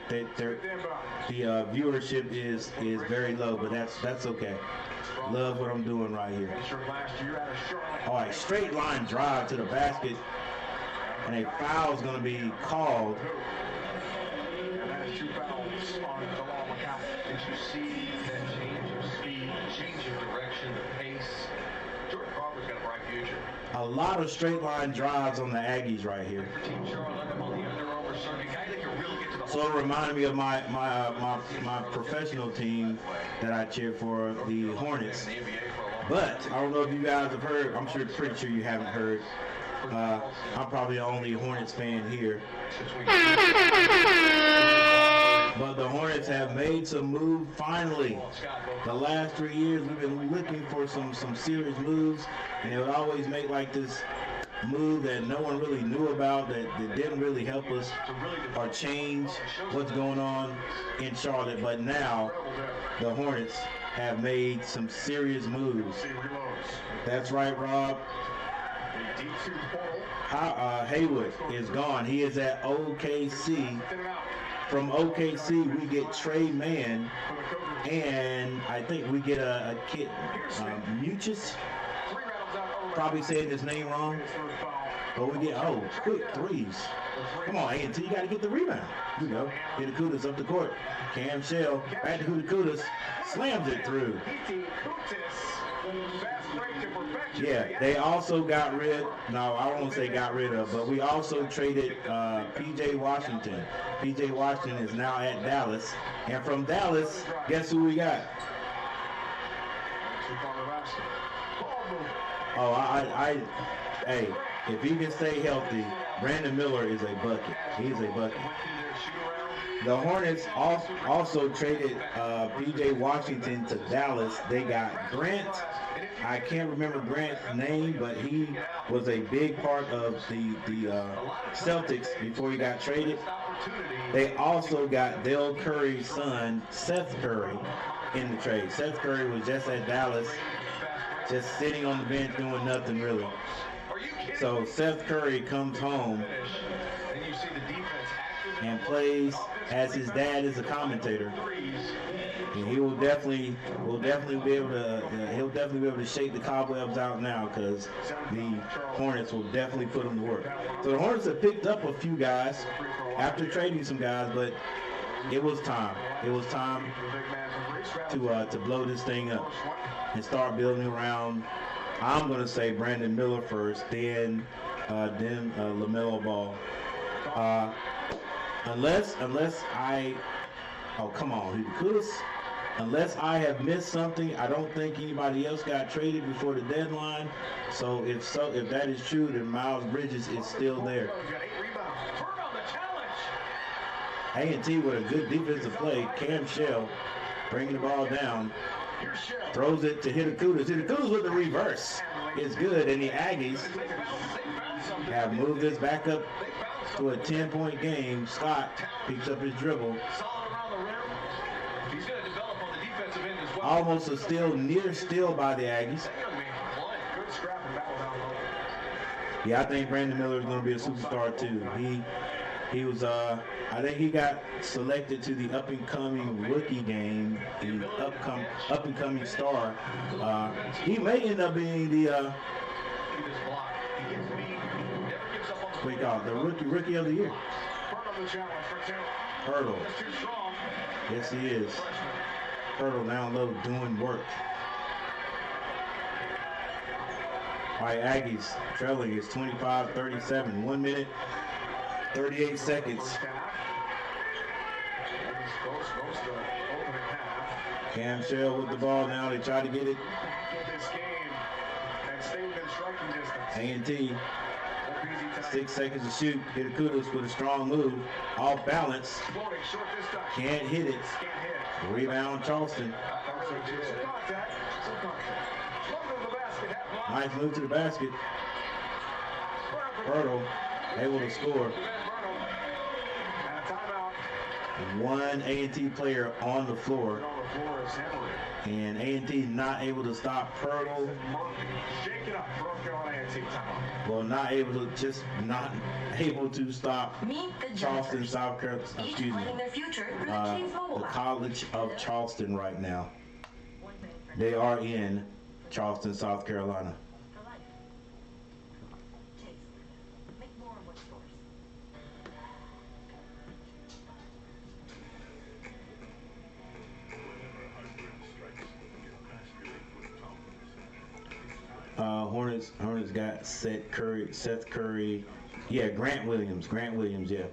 viewership is very low, but that's okay. Love what I'm doing right here. All right, straight line drive to the basket, and a foul is going to be called. And that is 2 fouls on the long account. Did you see that change of speed, change of direction, the pace? Jordan Crawford's got a bright future. A lot of straight line drives on the Aggies right here. For Team Charlotte, I'm on the under-over circuit. Guy that can really get to the So it reminded me of my professional team that I cheered for, the Hornets. But I don't know if you guys have heard. I'm pretty sure you haven't heard. I'm probably the only Hornets fan here. But the Hornets have made some moves finally. The last 3 years we've been looking for some serious moves, and they would always make like this move that no one really knew about, that didn't really help us or change what's going on in Charlotte. But now the Hornets have made some serious moves. That's right, Rob. Haywood is gone. He is at OKC. From OKC, we get Trey Mann, and I think we get a kid, Muchus. Probably saying his name wrong. But we get, quick threes. Come on, A&T, you got to get the rebound. You go. Hitakudas up the court. Cam Shell, back to Hitakudas, slams it through. Yeah, they also got rid, no, I won't say got rid of, but we also traded P.J. Washington. P.J. Washington is now at Dallas. And from Dallas, guess who we got? Hey, if he can stay healthy, Brandon Miller is a bucket. He's a bucket. The Hornets also traded P.J. Washington to Dallas. They got Grant. I can't remember Grant's name, but he was a big part of the Celtics before he got traded. They also got Dell Curry's son, Seth Curry, in the trade. Seth Curry was just at Dallas, just sitting on the bench doing nothing really. So Seth Curry comes home and plays as his dad is a commentator, and he will definitely be able to shake the cobwebs out now, because the Hornets will definitely put him to work. So the Hornets have picked up a few guys after trading some guys, but it was time. It was time to blow this thing up and start building around. I'm going to say Brandon Miller first, then LaMelo Ball. Unless oh come on, unless I have missed something, I don't think anybody else got traded before the deadline. So if that is true, then Miles Bridges is still there. A&T with a good defensive play. Cam Shell bringing the ball down, throws it to Hitakudas. Hitakudas with the reverse. It's good, and the Aggies have moved this back up to a 10-point game. Scott picks up his dribble. Almost a steal, near steal by the Aggies. Yeah, I think Brandon Miller is going to be a superstar too. He was I think he got selected to the up-and-coming rookie game, the up-and-coming star. He may end up being the rookie of the year. Hurdle. Yes, he is. Hurdle down low doing work. All right, Aggies trailing is 25-37. 1 minute, 38 seconds. Cam Shell with the ball now. They try to get it. A&T. 6 seconds to shoot. Hitakudas with a strong move. Off balance. Can't hit it. Rebound Charleston. Nice move to the basket. Hurdle able to score. One A&T player on the floor. And A&T not able to stop Hurdle. Well, not able to stop Charleston, South Carolina, the College of Charleston right now. They are in Charleston, South Carolina. Hornets got Seth Curry. Yeah, Grant Williams, yeah.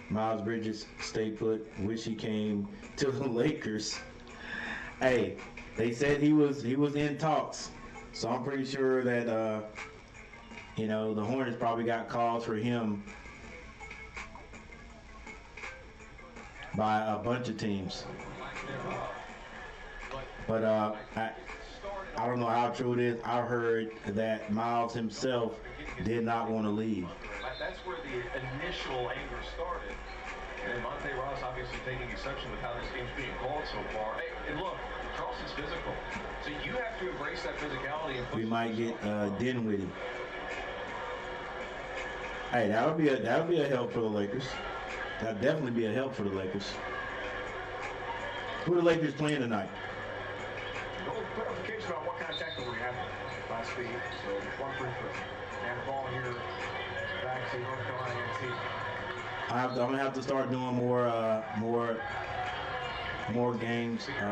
Miles Bridges stay put. Wish he came to the Lakers. Hey, they said he was in talks, so I'm pretty sure that the Hornets probably got calls for him by a bunch of teams. But I don't know how true it is. I heard that Miles himself did not want to leave. That's where the initial anger started. And Monte Ross obviously taking exception with how this game's being called so far. Hey, and look, Charleston's physical. So you have to embrace that physicality. And we might get Dinwiddie. Hey, that'll be a help for the Lakers. That'll definitely be a help for the Lakers. Who are the Lakers playing tonight? Clarification on what kind of tackle we have last week. So 1 free throw. And the ball here back to North Carolina A&T. I'm gonna have to start doing more games. I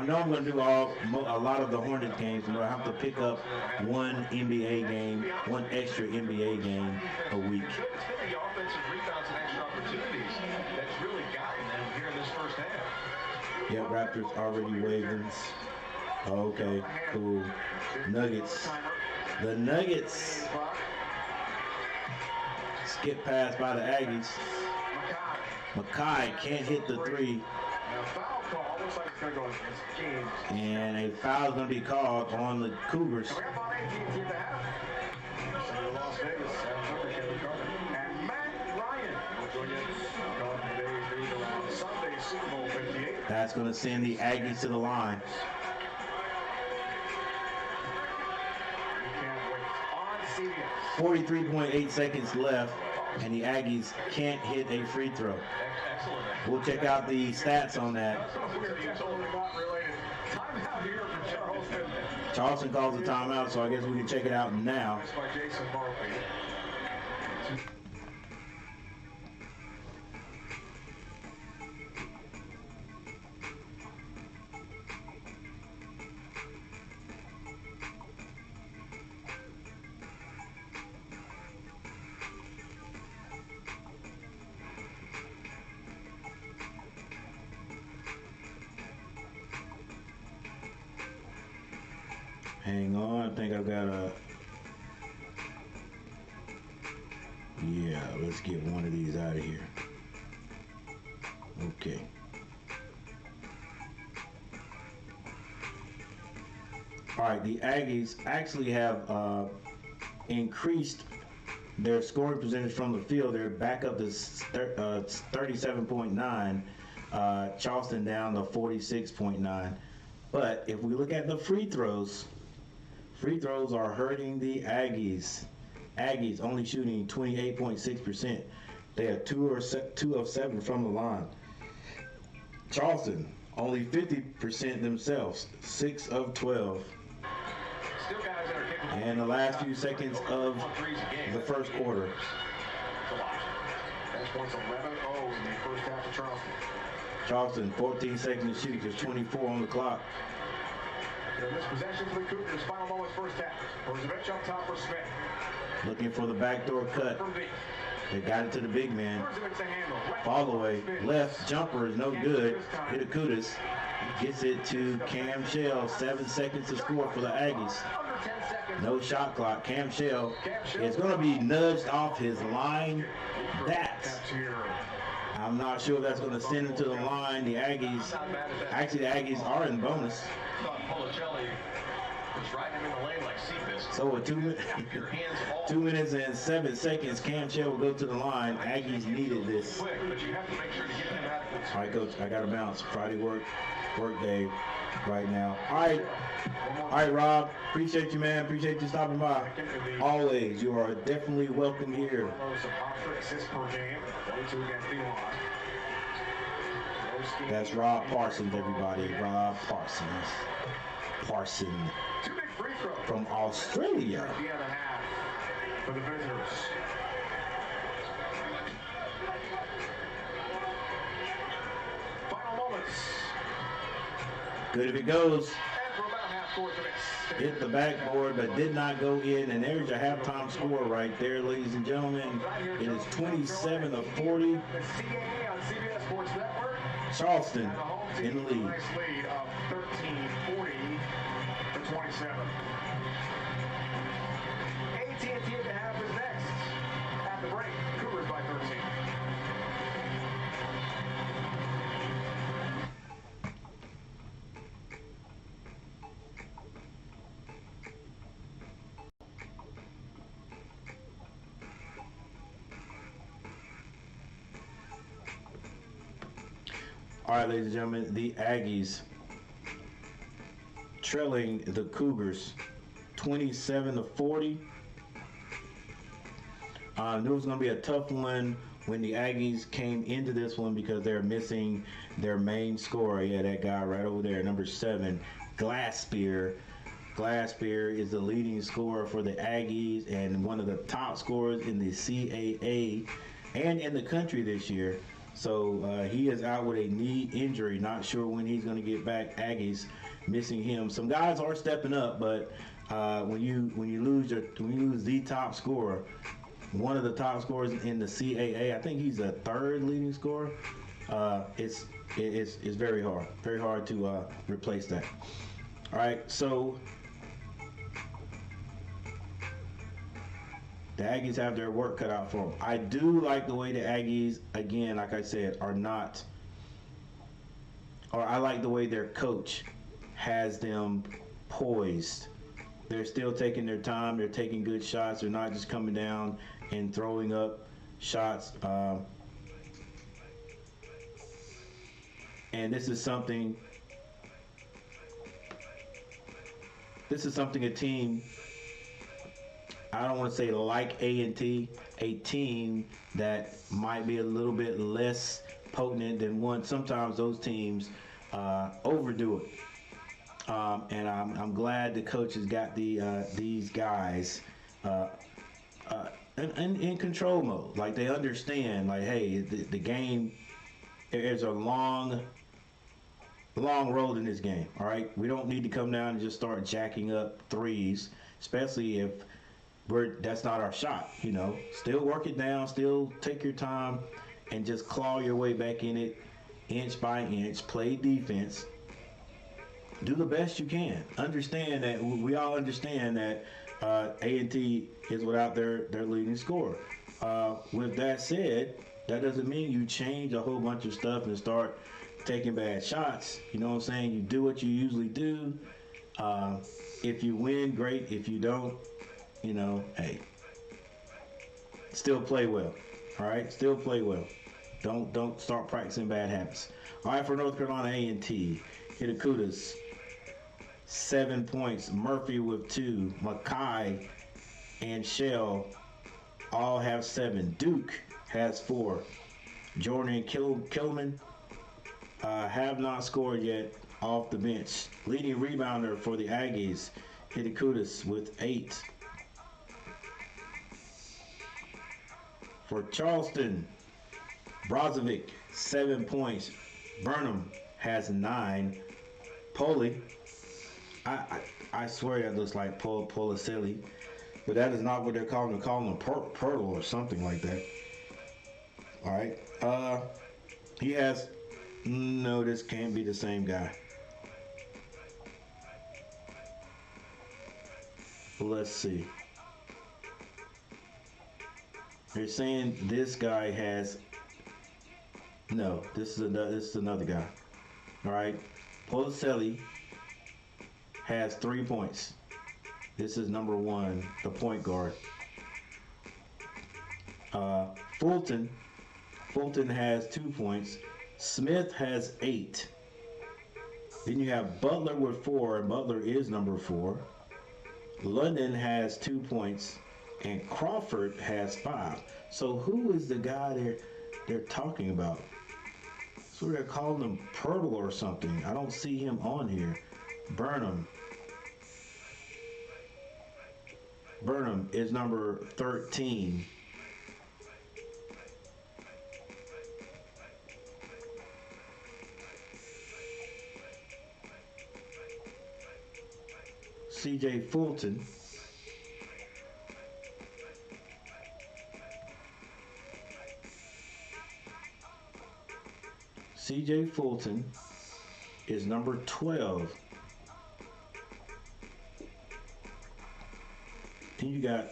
know I'm gonna do a lot of the Hornets games. I'm gonna have to pick up one NBA game, one extra NBA game a week. It's been the offensive rebounds and extra opportunities that's really gotten them here in this first half. Yeah, Raptors already waving. Okay, cool. Nuggets. The Nuggets. Skip pass by the Aggies. Mackay can't hit the three. And a foul is going to be called on the Cougars. That's going to send the Aggies to the line. 43.8 seconds left, and the Aggies can't hit a free throw. We'll check out the stats on that. Charleston calls a timeout, so I guess we can check it out now. Hang on, I think I've got a... Yeah, let's get one of these out of here. Okay. All right, the Aggies actually have increased their scoring percentage from the field. They're back up to 37.9. Charleston down to 46.9. But if we look at the free throws are hurting the Aggies. Aggies only shooting 28.6%. They have 2 of 7 from the line. Charleston only 50% themselves, 6 of 12. And the last few seconds of the first quarter. That's points 11-0 in the first half of Charleston. Charleston, 14 seconds to shoot. There's 24 on the clock. This possession for the Cougars, final moments first half. Roosevelt up top for Smith. Looking for the backdoor cut. They got it to the big man. Fall away. Left jumper is no good. Hitakutis gets it to Cam Shell. 7 seconds to score for the Aggies. No shot clock. Cam Shell is going to be nudged off his line. I'm not sure if that's going to send him to the line. The Aggies are in bonus. So with 2 minutes and 7 seconds, Cam Shell will go to the line. Aggies needed this. All right, Coach, I got to bounce. Friday work day right now. All right, Rob. Appreciate you, man. Appreciate you stopping by. Always, you are definitely welcome here. That's Rob Parsons, everybody. Rob Parsons. From Australia. For the visitors. Final moments. Good if it goes. Hit the backboard, but did not go in. And there's your halftime score right there, ladies and gentlemen. It is 27-40. Charleston in the lead. Nice lead of 13-40 to 27. AT&T at the half is next. At the break, Cougars by 13. All right, ladies and gentlemen, the Aggies trailing the Cougars 27-40. I knew it was going to be a tough one when the Aggies came into this one because they're missing their main scorer. Yeah, that guy right over there, number 7, Glasspear. Glasspear is the leading scorer for the Aggies and one of the top scorers in the CAA and in the country this year. So he is out with a knee injury. Not sure when he's going to get back. Aggies missing him. Some guys are stepping up, but when you lose the top scorer, one of the top scorers in the CAA, I think he's the 3rd leading scorer. It's very hard to replace that. All right, so the Aggies have their work cut out for them. I do like the way the Aggies, again, like I said, I like the way their coach has them poised. They're still taking their time. They're taking good shots. They're not just coming down and throwing up shots. And this is something a team, I don't want to say like A&T, a team that might be a little bit less potent than one. Sometimes those teams overdo it. And I'm glad the coach has got these guys in control mode. Like they understand, like, hey, the game, there's a long road in this game, all right? We don't need to come down and just start jacking up threes, especially if that's not our shot, you know. Still work it down, still take your time, and just claw your way back in it, inch by inch, play defense, do the best you can. Understand that we all understand that A&T is without their leading scorer. With that said, that doesn't mean you change a whole bunch of stuff and start taking bad shots. You know what I'm saying? You do what you usually do. If you win, great. If you don't, hey, still play well. All right, still play well. Don't start practicing bad habits. All right, for North Carolina A&T, Hitakutas, 7 points. Murphy with 2. Mackay and Shell all have 7. Duke has 4. Jordan and Kilman have not scored yet off the bench. Leading rebounder for the Aggies, Hitakutas with 8. For Charleston, Brozovic, 7 points. Burnham has 9. Poli, I swear that looks like Policelli, but that is not what they're calling him. They're calling him Pirtle or something like that. All right. He has, no, this can't be the same guy. Let's see. They're saying this guy has, no, this is another guy. All right. Policelli has 3 points. This is number 1, the point guard. Fulton has 2 points. Smith has 8. Then you have Butler with 4, and Butler is number 4. London has 2 points, and Crawford has 5. So who is the guy they're talking about? So they're calling him Pirtle or something. I don't see him on here. Burnham is number 13. CJ Fulton is number 12. Then you got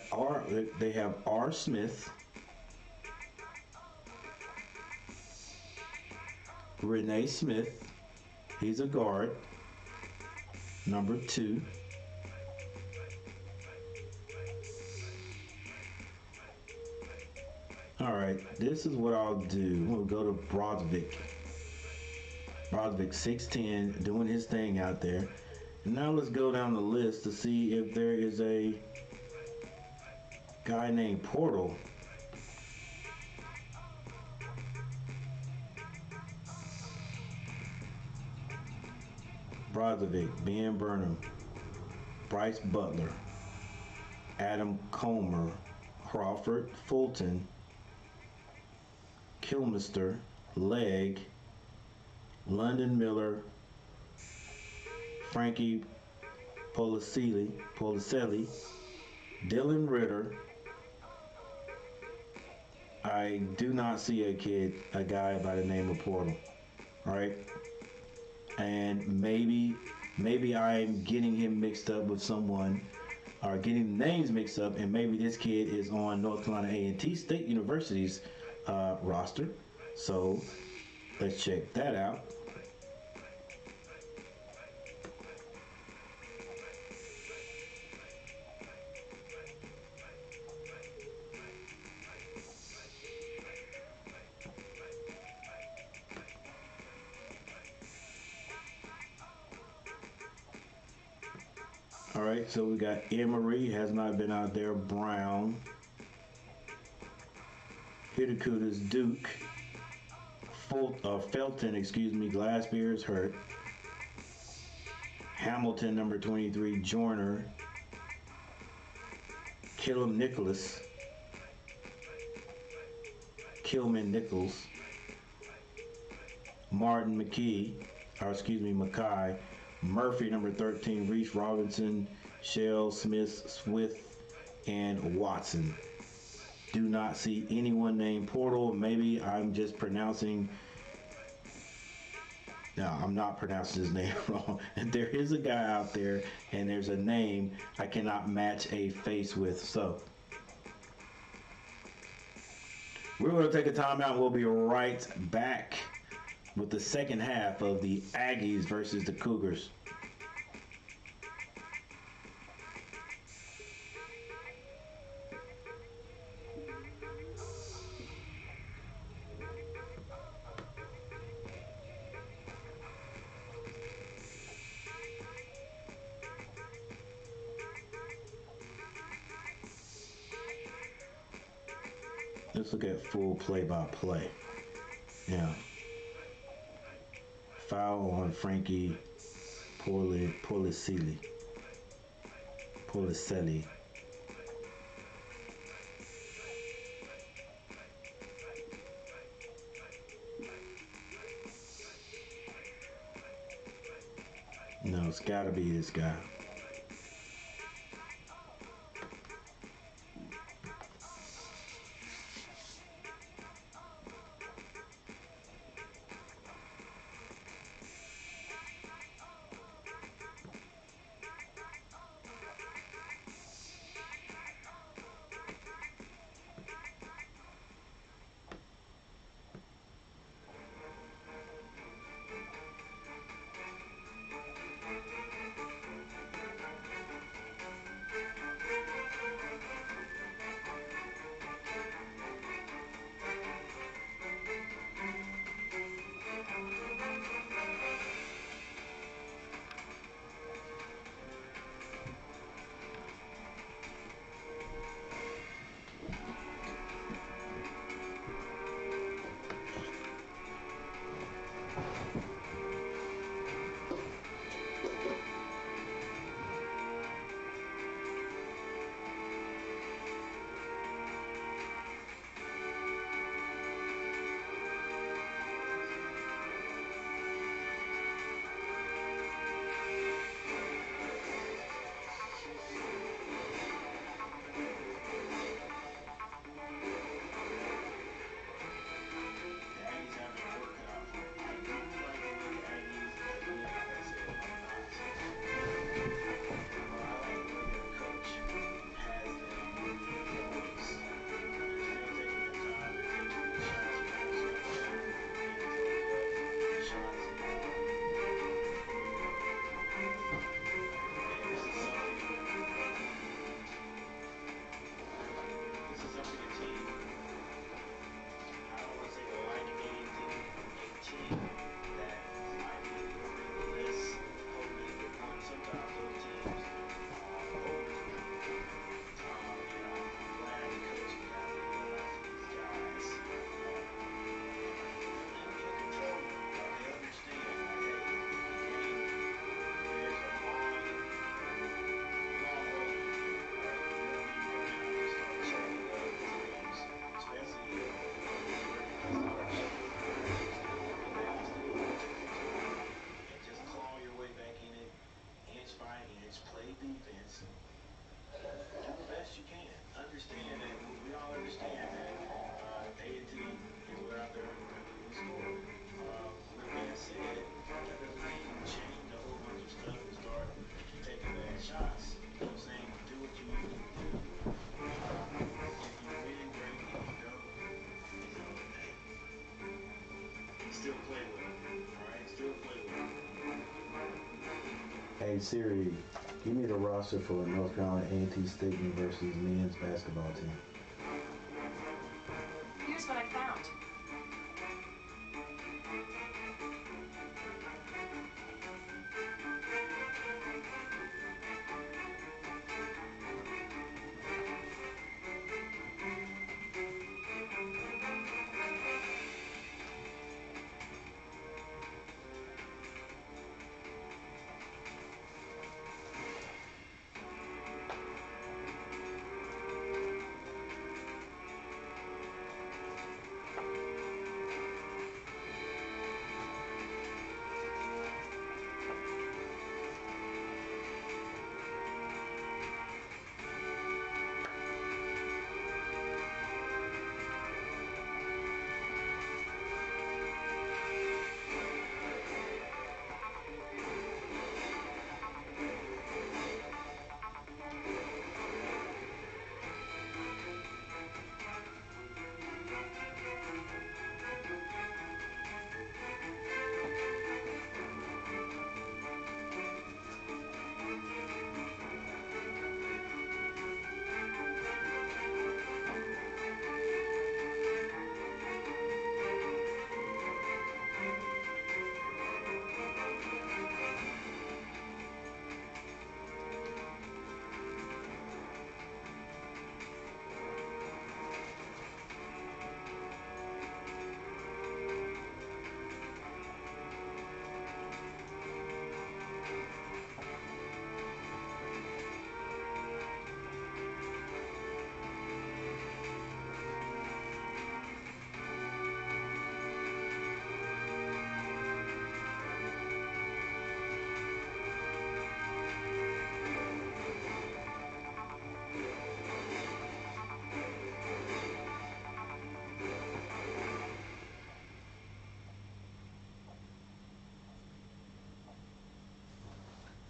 they have R. Smith, Renee Smith, he's a guard, number 2. All right, this is what I'll do. We'll go to Brozovic. Brozovic, 6'10", doing his thing out there. And now let's go down the list to see if there is a guy named Portal. Brozovic, Ben Burnham, Bryce Butler, Adam Comer, Crawford, Fulton, Kilmister, Legg, London Miller, Frankie Policelli, Dylan Ritter. I do not see a guy by the name of Portal. All right. And maybe I'm getting him mixed up with someone, or getting the names mixed up, and maybe this kid is on North Carolina A&T State University's roster. So let's check that out. All right, so we got Emery, has not been out there. Brown, Hitakutas, Duke, Felton, Glassbeer is hurt. Hamilton, number 23, Joyner, Kilman Nichols, Martin Mackay, Murphy, number 13, Reese Robinson, Shell, Smith, Swift, and Watson. Do not see anyone named Portal. Maybe I'm just pronouncing Now, I'm not pronouncing his name wrong. And there is a guy out there, and there's a name I cannot match a face with. So, we're going to take a timeout. We'll be right back with the second half of the Aggies versus the Cougars. Let's look at full play-by-play. Yeah. Foul on Frankie Policelli. No, it's gotta be this guy. Hey Siri, give me the roster for North Carolina A&T State University's men's basketball team. Here's what I found.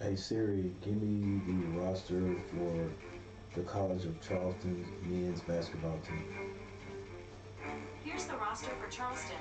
Hey Siri, give me the roster for the College of Charleston men's basketball team. Here's the roster for Charleston.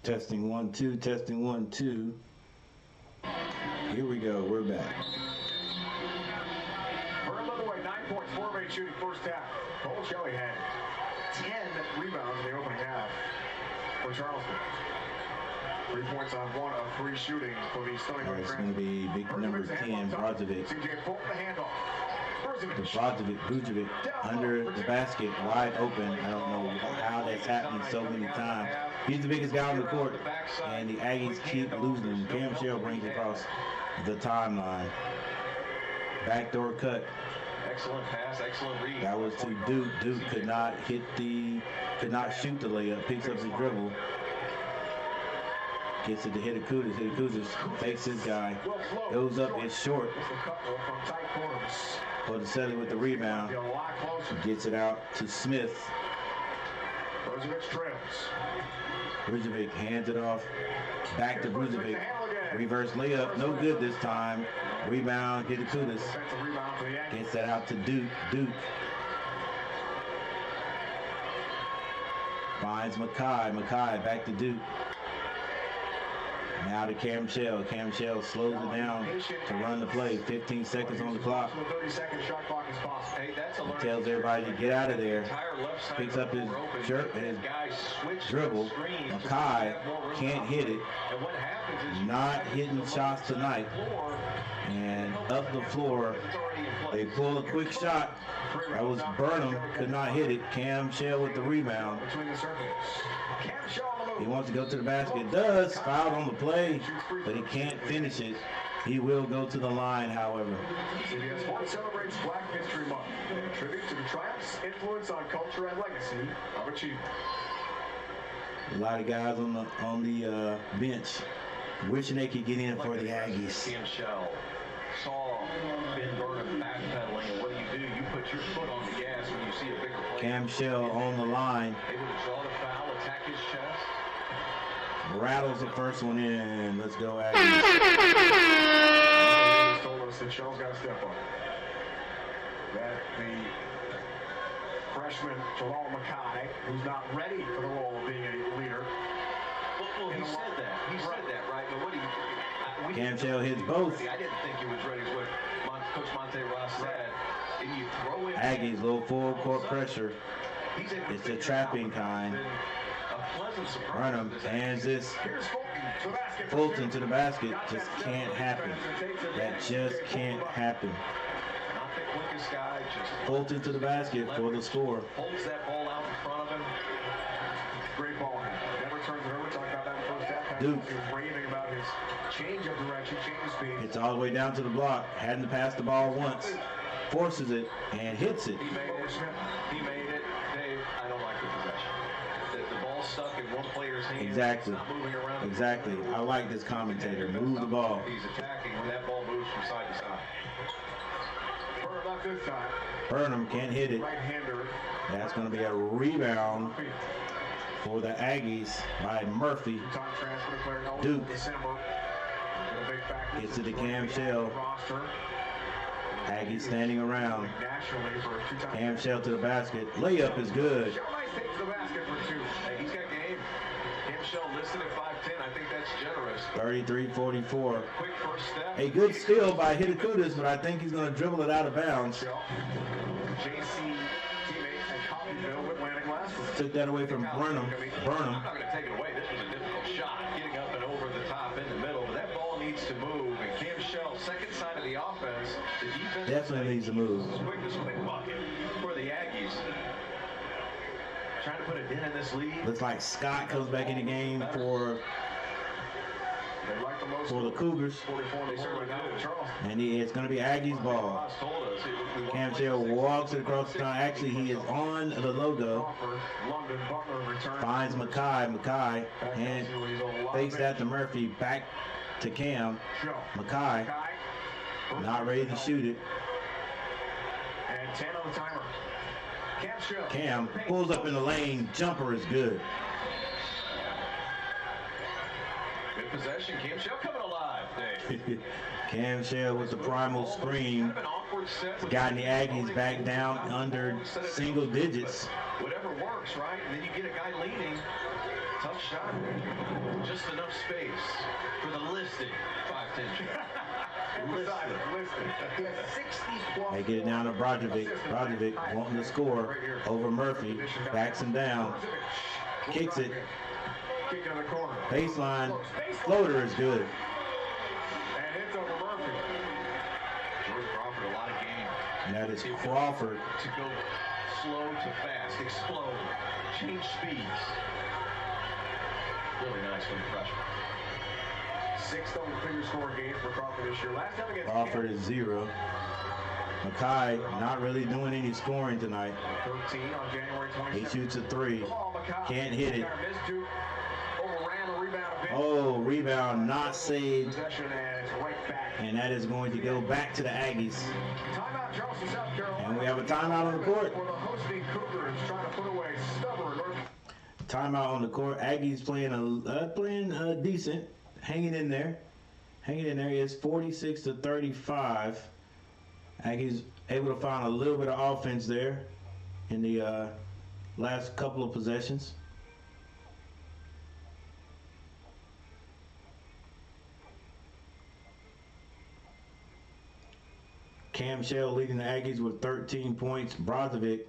Testing 1 2, testing 1 2. Here we go, we're back. For another way, 9 points, 4 of 8 shooting first half. Cole Shelley had 10 rebounds in the opening half for Charleston. 3 points on 1 of 3 shooting for the Stony Brook. It's going to be big number 10, Brozovic. CJ Fulton, the handoff. Brozovic under the basket, wide open. I don't know how that's happening so many times. He's the biggest guy on the court, and the Aggies keep losing him. Cam Shell brings it across the timeline. Backdoor cut. Excellent pass, excellent read. That was to Duke. Duke could not shoot the layup. Picks up his dribble. Gets it to Hidakudis. Hidakudis fakes his guy. Goes up, it's short. Potiselli with the rebound. Gets it out to Smith. Bruzovic hands it off. Back to Bruzovic. Reverse layup. No good this time. Rebound, Hidakudis. Gets that out to Duke. Duke. Finds Mackay. Mackay back to Duke. Now to Cam Shell. Cam Shell slows it down to run the play. 15 seconds on the clock. He tells everybody to get out of there. Picks up his dribble. Mackay can't hit it. Not hitting shots tonight. And up the floor, they pull a quick shot. That was Burnham. Could not hit it. Cam Shell with the rebound. He wants to go to the basket. Does. Fouled on the play, but he can't finish it. He will go to the line, however. CBS Sports celebrates Black History Month in a tribute to the triumphs, influence on culture, and legacy of achievement. A lot of guys on the bench wishing they could get in for the Aggies. Cam Shell saw Ben Burnham backpedaling, and what do? You put your foot on the gas when you see a bigger play. Cam Shell on the line. Able to draw the foul, attack his chest. Rattles the first one in. Let's go, Aggies. Told us that Shell's got to step up. That the freshman Jalal Mackay, who's not ready for the role of being a leader. Well, he said that. He said that, right? But what do you... Cam Shell hits both. I didn't think he was ready, is what Coach Monte Ross said. And you throw in... Aggies, little full court pressure. It's the trapping kind. Run him, hands this. Fulton to the basket. Just can't happen. That just can't happen. Not the quickest guy, just... Fulton to the basket for the score. Holds that ball out in front of him. Great ball. Never turns it over. Talked about that in the first half. Duke. He was raving about his change of direction, change of speed. It's all the way down to the block. Hadn't passed the ball once. Forces it and hits it. He made it. He made it. Dave, I don't like the possession. The ball's stuck in one player's hand. Exactly. It's not moving around. Exactly. I like this commentator. Move the ball. He's attacking when that ball moves from side to side. Burnham up this time. Burnham can't hit it. Right-hander. That's going to be a rebound for the Aggies by Murphy. Duke gets it to Cam Shell. Aggies standing around. Cam Shell to the basket. Layup is good. Hey, he's got game. Cam Shell listed at 5'10". I think that's generous. 33-44. Quick first step. A good steal by Hitakudas, but I think he's going to dribble it out of bounds. JC teammate and Coffeyville with Atlantic last week. Took that away from Burnham. I'm not going to take it away. This was a difficult shot. Getting up and over the top in the middle. But that ball needs to move. And Cam Shell, second side of the offense. The defense Definitely needs to move. Quickest quick bucket for the Aggies. Trying to put a dent in this lead. Looks like Scott comes back in the game for the Cougars. And it's going to be Aggies ball. Cam Shell walks it across the time. Actually, he is on the logo. Finds Mackay. And fakes that to Murphy. Back to Cam. Mackay. Not ready to shoot it. And 10 on the timer. Cam pulls up in the lane. Jumper is good. Good possession. Cam Shell coming alive, Dave. Cam Shell with the primal screen. Gotten the Aggies back down under single digits. Whatever works, right? And then you get a guy leading. Tough shot. Just enough space for the listed 5'10". They get it down to Brozovic. Brozovic wanting to score over Murphy. Backs him down. Kicks it. Baseline. Floater is good. And hits over Murphy. George Crawford, a lot of game. And that is Crawford. To go slow to fast, explode, change speeds. Really nice from the freshman. Sixth double-figure scoring game for Crawford this year. Last time against Crawford is 0. Mackay not really doing any scoring tonight. 13 on January 27th. He shoots a 3. Can't hit it. Overran a rebound a bit. Oh, rebound not saved. Possession, and it's right back. And that is going to go back to the Aggies. Timeout, Charleston, South Carolina. And we have a timeout on the court. For the hosting Cougars trying to put away stubborn North. Timeout on the court. Aggies playing decent. Hanging in there. It's 46-35. Aggies able to find a little bit of offense there in the last couple of possessions. Cam Shell leading the Aggies with 13 points. Brozovic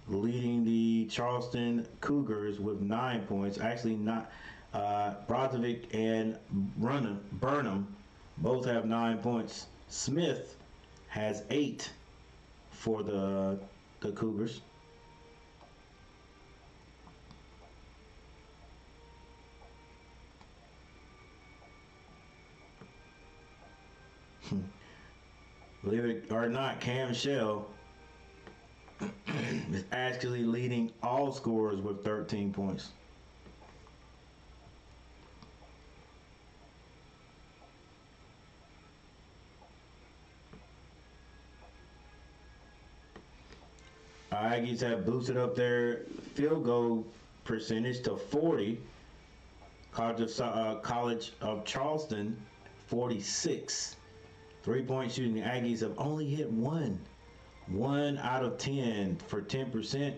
leading the Charleston Cougars with 9 points. Actually, not Brozovic and Burnham both have 9 points. Smith has 8 for the Cougars. Believe it or not, Cam Shell is actually leading all scorers with 13 points. Aggies have boosted up their field goal percentage to 40. College of Charleston, 46. 3-point shooting. The Aggies have only hit one 1 out of 10 for 10%.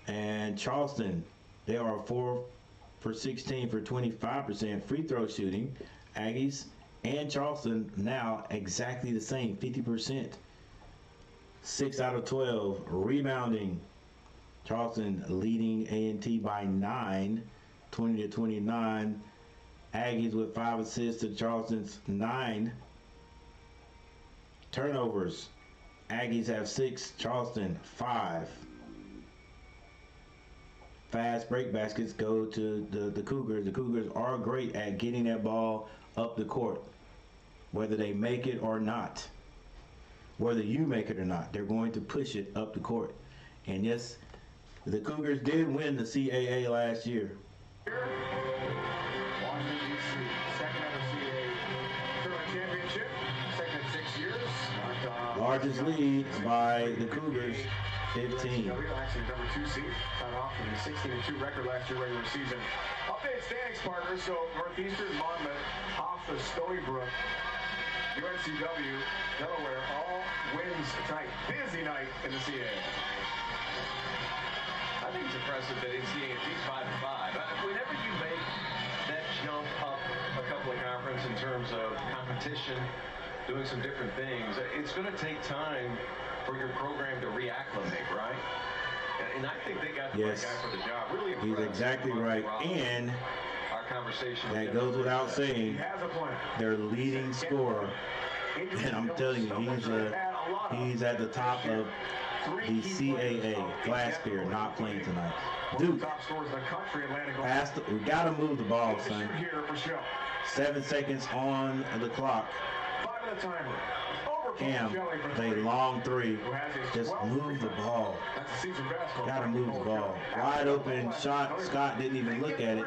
And Charleston, they are 4 for 16 for 25% free throw shooting. Aggies and Charleston now exactly the same, 50%. 6 out of 12 rebounding. Charleston leading A&T by 9, 20-29. Aggies with 5 assists to Charleston's 9. Turnovers. Aggies have 6, Charleston 5. Fast break baskets go to the Cougars. The Cougars are great at getting that ball up the court, whether they make it or not. Whether you make it or not, they're going to push it up the court. And yes, the Cougars did win the CAA last year. Washington, D.C., second ever CAA tournament championship, second in 6 years. Largest lead by the Cougars, 15. Actually, number 2 seed, tied off with a 16-2 record last year regular season. Update standings, partners. So Northeastern, Monmouth, Hofstra, Stony Brook, UNCW, Delaware, all wins tonight. Busy night in the CAA. I think it's impressive that NCAT's 5-5. Whenever you make that jump up a couple of conferences in terms of competition, doing some different things, it's going to take time for your program to reacclimate, right? And I think they got the right guy for the job. Really impressed. He's exactly right. And our conversation that goes without saying, their leading scorer. And I'm telling you, he's at the top of the CAA. Glassbeer not playing tonight. Duke, we got to move the ball, son. 7 seconds on the clock. Cam, a long 3. Just move the ball. Got to move the ball. Wide open shot. Scott didn't even look at it.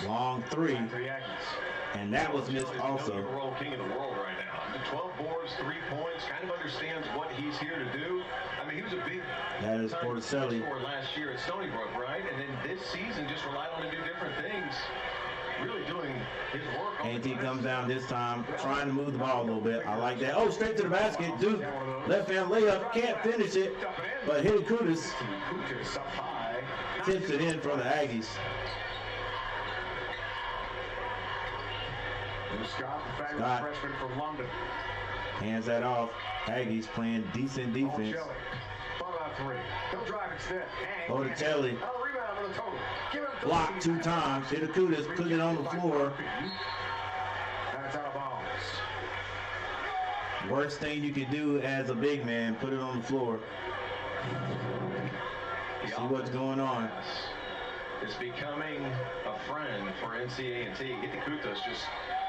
Long 3. And that was missed also. King of the world right now. 12 boards, 3 points. Kind of understands what he's here to do. I mean, he was a big. That is Porticelli. Last year at Stony Brook, right? And then this season just relied on to do different things. Really doing his work. A&T comes down this time, trying to move the ball a little bit. I like that. Oh, straight to the basket. Duke, left hand layup, can't finish it, but Hilly Kudus tips it in for the Aggies. Scott, freshman from London, hands that off. Aggies playing decent defense. Porticelli blocked 2 times. Hitakudas put it on the floor. That's out of bounds. Worst thing you can do as a big man, put it on the floor. See what's going on. It's becoming a friend for NCAT. Hitakudas just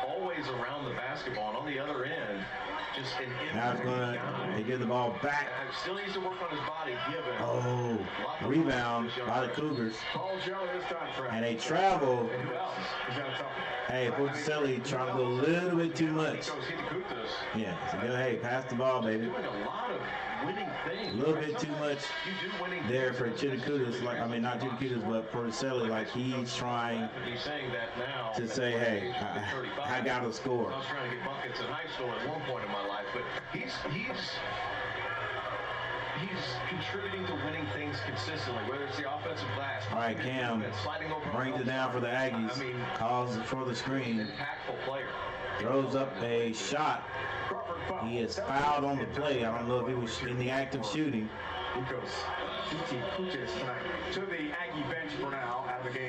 always around the basketball, and on the other end, just an now they give the ball back. Still needs to work on his body, given. Oh, rebound by the Cougars. And they travel. Hey, Porticelli trying to go a little bit too much. Yeah, so go, hey, pass the ball, baby. A little bit too much there for Chitakudas. Like, I mean, not Chitakudas, but Porticelli. Like, he's trying to say, hey, I got to score. I was trying to get buckets in high school at one point in my life, but he's contributing to winning things consistently, whether it's the offensive glass. All right, Cam brings it down for the Aggies. Calls it for the screen. Impactful player. Throws up a shot. He is fouled on the play. I don't know if he was in the act of shooting.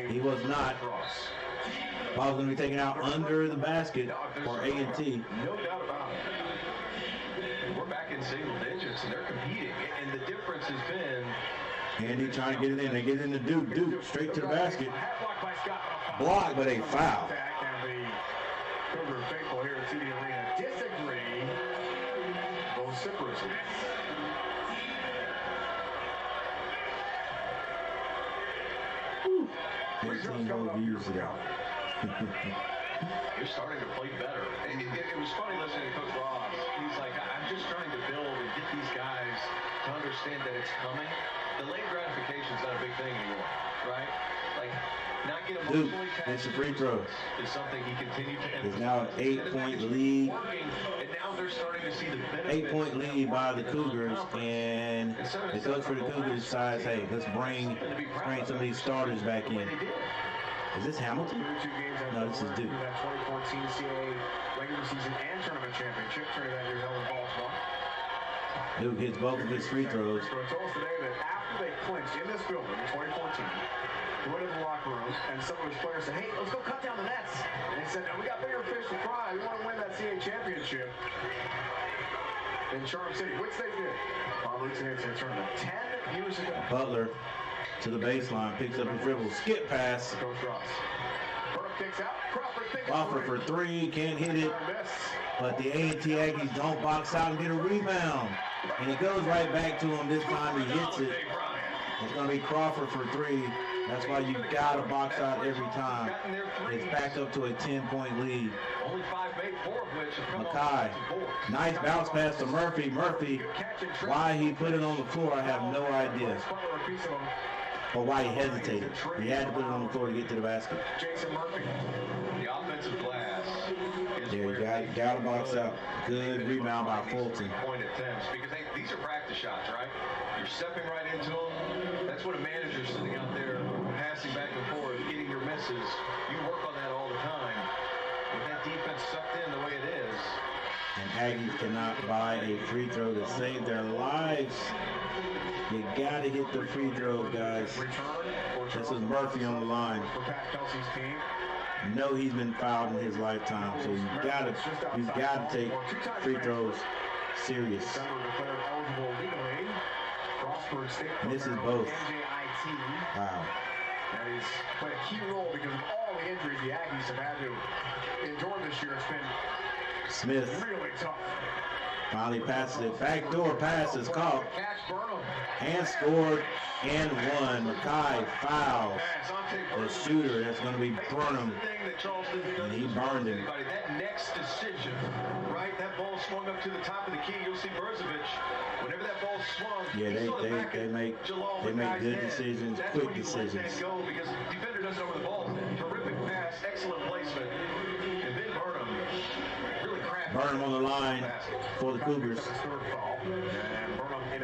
He was not. Ball's going to be taken out under the basket for A&T. No doubt about it. We're back in single digits, and they're competing. And the difference has been... Andy trying to get it in. They get it into Duke. Duke straight to the basket. Blocked, but a foul. Here at City Arena disagree vociferously. More views ago. You're starting to play better. It was funny listening to Coach Ross. He's like, I'm just trying to build and get these guys to understand that it's coming. delayed gratification is not a big thing anymore, right? Like, not get Duke emotionally hits attached the free throw. is something he continued to emphasize. It's now an 8-point lead. Working, and now they're starting to see the benefits. 8-point lead by the Cougars, and the coach for the Cougars decides, hey, let's bring some of these starters back in. Is this Hamilton? No, this is Duke. That 2014 NCAA regular season and tournament championship tournament that year held in Baltimore. Duke hits both of his free throws. So it told us today that after they clinched in this building in 2014, he went in the locker room and some of his players said, hey, let's go cut down the nets. And they said, no, we got bigger fish to fry. We want to win that CA championship in Charm City, which they did. On route to the NCAA tournament 10 years ago. Butler to the baseline, picks up a dribble, skip pass. Coach Ross. Burke kicks out. Crawford for three, can't hit it. But the A&T Aggies don't box out and get a rebound. And it goes right back to him. This time he hits it. It's going to be Crawford for three. That's why you got to box out every time. It's back up to a 10-point lead. Only 5 made, 4 of which have come Mackay, nice bounce pass to Murphy. Murphy, why he put it on the floor, I have no idea. Or why he hesitated. He had to put it on the floor to get to the basket. Jason Murphy. The offensive glass is Yeah, you got to box out. Good rebound by Fulton. Point attempts, because these are practice shots, right? You're stepping right into them. That's what a manager's sitting out there passing back and forth, getting your misses. You work on that all the time. With that defense sucked in the way it is. And Aggies cannot buy a free throw to save their lives. You got to hit the free throws, guys. This is Murphy on the line. No, he's been fouled in his lifetime, so you got to take free throws serious. And this is both. Wow. And he's played a key role because of all the injuries the Aggies have had to endure this year. It's been Smith really tough. finally passes it. Backdoor pass is caught. And scored and won. Mackay fouled the shooter. That's going to be Burnham. And he burned him. That next decision, right? That ball swung up to the top of the key. You'll see Berzovich. Whenever that ball swung, yeah, they make good decisions, quick decisions. Because the defender doesn't know where the ball is. Terrific pass, excellent placement. And then Burnham really crafty. Burnham on the line for the Cougars.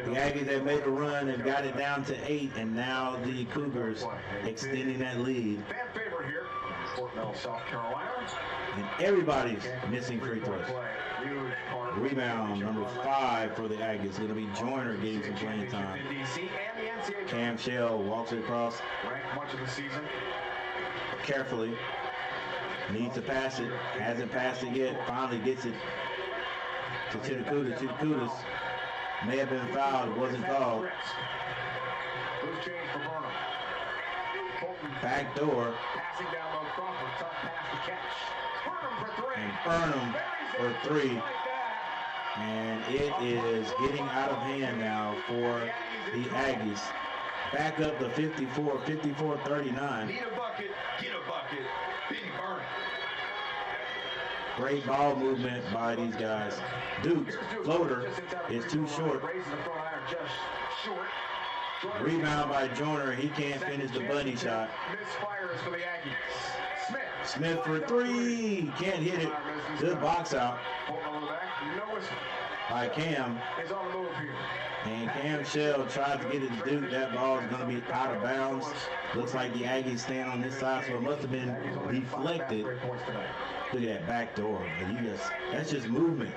The Aggies have made a run and got it down to 8, and now the Cougars extending that lead. Fan favorite here, Fort Mill, South Carolina. And everybody's missing free throws. Rebound number 5 for the Aggies. Going to be Joyner getting some playing time. Cam Shell walks it across carefully. Needs to pass it. Hasn't passed it yet. Finally gets it to Kudas. May have been fouled. It wasn't called. Back door. And Burnham for 3. And it is getting out of hand now for the Aggies. Back up to 54, 54-39. Need a bucket, get a bucket. Big Burnham. Great ball movement by these guys. Duke's floater is too short. Rebound by Joyner. He can't finish the bunny shot. Smith for 3. Can't hit it. Good box out by Cam. And Cam Shell tried to get it to Duke. That ball is going to be out of bounds. Looks like the Aggies stand on this side, so it must have been deflected. Look at that back door. That's just movement.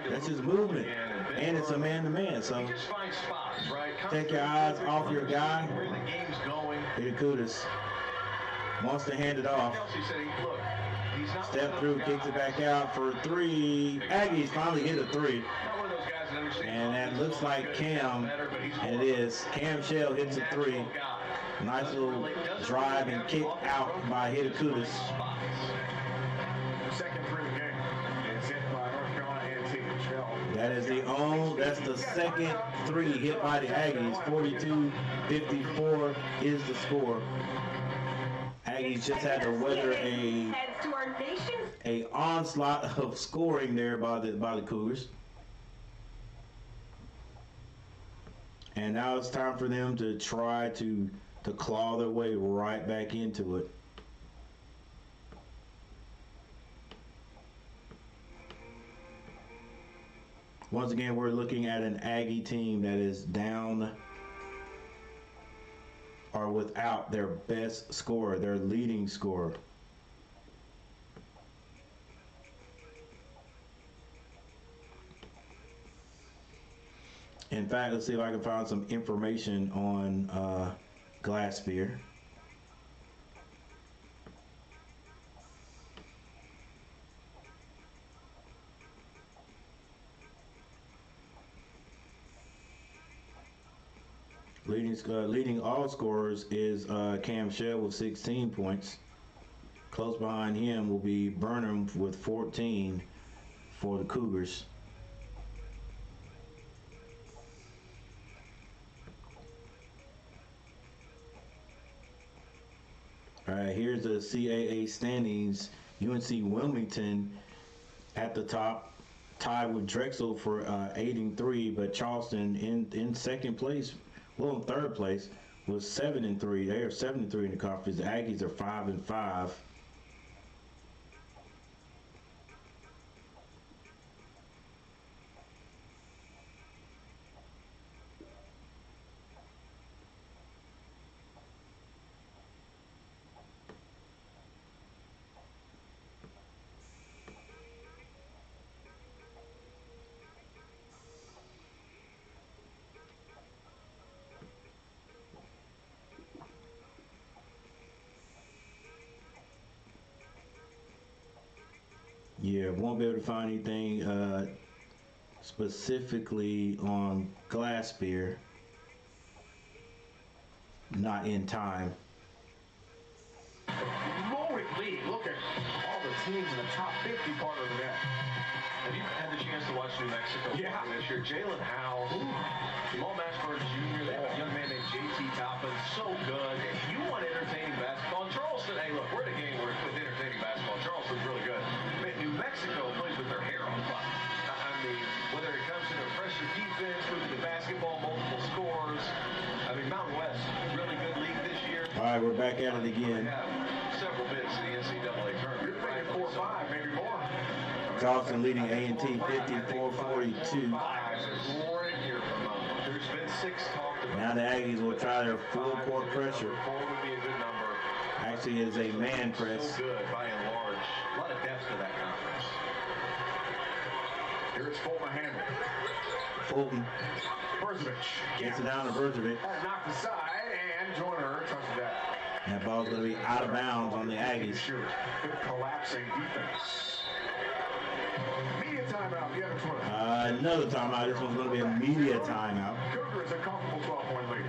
That's just movement. And it's a man-to-man. So take your eyes off your guy. Kudas wants to hand it off. Step through, kicks it back out for 3. Aggies finally hit a 3. And that looks like Cam, and it is. Cam Shell hits a 3. Nice little drive and kick out by Kudas. That's the second 3 hit by the Aggies. 42-54 is the score. Aggies just had to weather a onslaught of scoring there by the Cougars. And now it's time for them to try to claw their way right back into it. Once again, we're looking at an Aggie team that is down or without their best scorer, their leading scorer. In fact, let's see if I can find some information on Glassbeer. Leading all scorers is Cam Shell with 16 points. Close behind him will be Burnham with 14 for the Cougars. All right, here's the CAA standings. UNC Wilmington at the top, tied with Drexel for 8-3, but Charleston in second place, well, in third place, was 7-3. They are 7-3 in the conference. The Aggies are 5-5. Yeah, won't be able to find anything specifically on Glassbeer. Not in time. Blowing lead. Look at all the teams in the top 50 part of the net. Have you had the chance to watch New Mexico this year? Jalen Howe, Jamal Mashburn Jr., they have a young man named JT Toppin, so good. If you want entertaining basketball, Charleston, hey, look, we're at a game with entertaining basketball. Charleston's really good. Man, New Mexico plays with their hair on fire. I mean, whether it comes to their pressure defense, moving the basketball, multiple scores. I mean, Mountain West, really good league this year. All right, we're back at it again. They have several bids in the NCAA tournament. You're playing 4-5, maybe more. Charleston leading A&T 54-42. There's been 6 talked about. Now the Aggies will try their full court pressure. 4 would be a good number. Actually, it's a man press. So good by and large. A lot of depth to that conference. Here's Fulton Handle. Fulton Berzovich gets it down to Berzovich. Knocked aside, and Joyner touches that. That ball's going to be out of bounds on the Aggies. Good collapsing defense. Media timeout. You have a 20. Another timeout. This one's going to be a media timeout. Cougars a comfortable 12-point lead.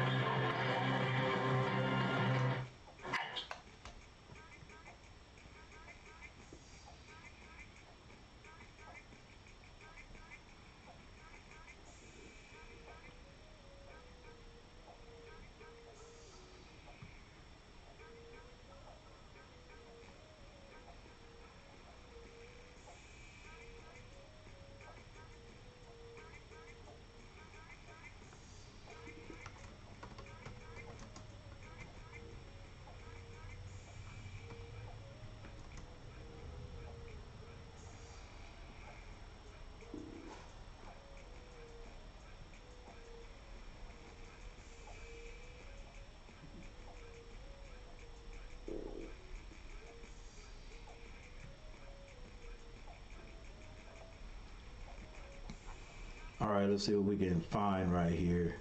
All right, let's see what we can find right here.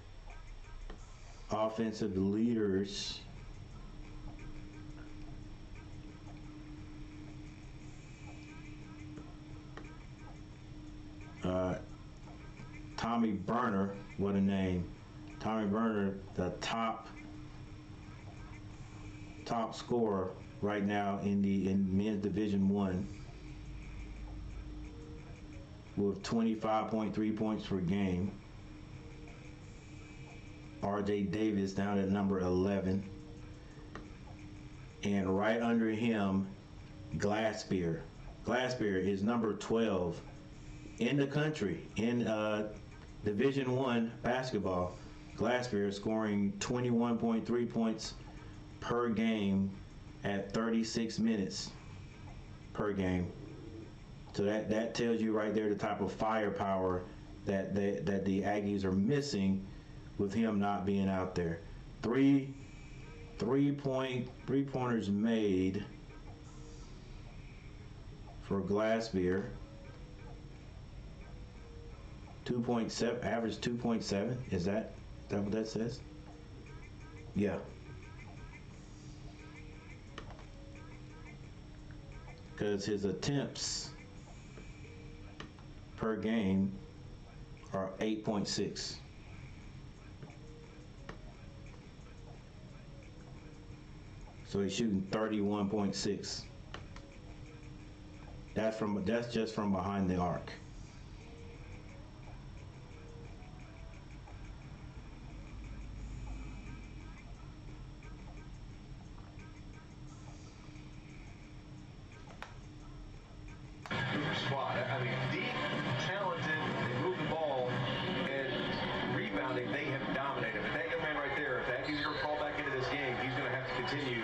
Offensive leaders. Tommy Burner, what a name. Tommy Burner, the top scorer right now in men's Division I, with 25.3 points per game. RJ Davis down at number 11. And right under him, Glassbeer. Glassbeer is number 12 in the country in Division I basketball Glassbeer scoring 21.3 points per game at 36 minutes per game. So that tells you right there the type of firepower that the Aggies are missing with him not being out there. Three-pointers made for Glassbeer. 2.7, average 2.7. Is that what that says? Yeah. Because his attempts per game are 8.6. So he's shooting 31.6. That's just from behind the arc. Squad. I mean, deep, talented, they move the ball, and rebounding, they have dominated. But that young man right there, if Aggies are called back into this game, he's going to have to continue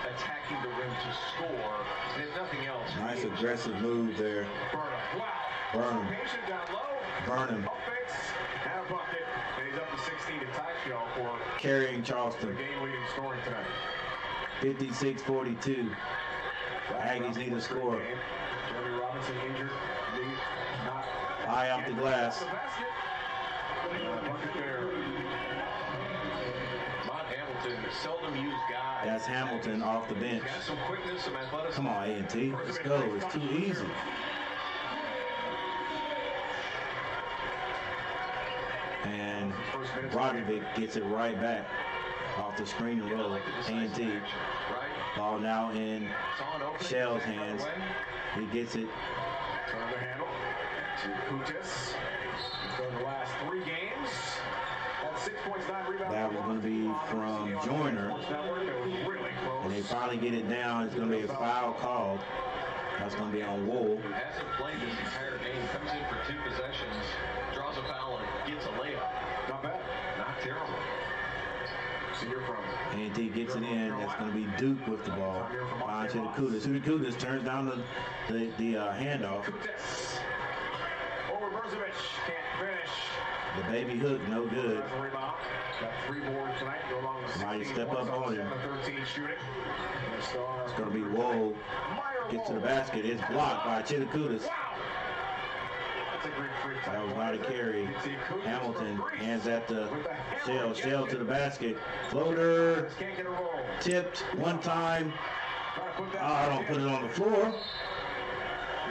attacking the rim to score. And if nothing else, Nice aggressive move there. Burnham. Wow. Burnham. Patient down low. Burnham. Offense and a bucket. And he's up to 16 to tie Shaw for Carrying the Charleston. game-leading scoring tonight. 56-42. Aggies need a score. Jeremy Robinson injured. Not Eye off the glass. the basket. Bucket there. Mont Hamilton, seldom used guy. That's Hamilton off the bench. Got some quickness, some athleticism. Come on, A&T. Let's go. It's too easy. And Roderick gets it right back off the screen and roll. A&T. Ball now in Shell's hands. He gets it. Turn the handle to Kutis. He's done the last 3 games. That's 6 points, 9 rebounds. That was going to be from Joyner. Really close. And they finally get it down. It's going to be a foul called. That's going to be on Wool. Who hasn't played this entire game, comes in for 2 possessions, draws a foul, and gets a layup. Not bad. Not terrible. So you're from A&T gets it in. That's going to be Duke with the ball. On to the Kutis. Kutis turns down the handoff. Kutis. Over Brzovic. Can't finish. The baby hook, no good. That's a rebound. Got 3 boards tonight. Go along with Somebody 16 step up points on him. 13 shooting. It's going to be Wool. Gets to the basket. It's blocked by Chittakudis. Wow. That's a great free throw. That was not a carry. Hamilton hands at the Shell. Shell to the basket. Floater. Can't get a roll. Tipped one time. I don't put it on the floor. And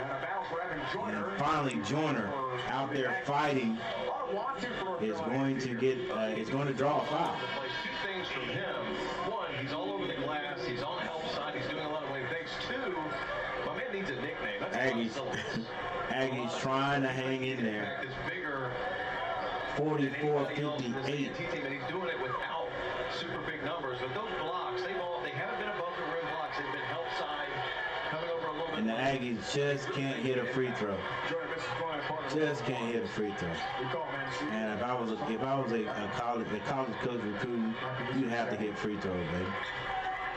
a battle for Evan Joyner. And finally, Joyner out there fighting is going to get. Is going to draw a foul. Like 2 things from him. 1, he's all over the glass. He's on the help side. He's doing a lot of winning things. 2, my man needs a nickname. That's Aggies trying to hang in there. 44-58. And he's doing it without super big numbers. But those blocks, they haven't been above the rim blocks. They've been help side, coming over a little bit. And the Aggies just can't hit a free throw. Just can't hit a free throw. And if I was a college coach recruiting, you'd have to hit free throws, baby.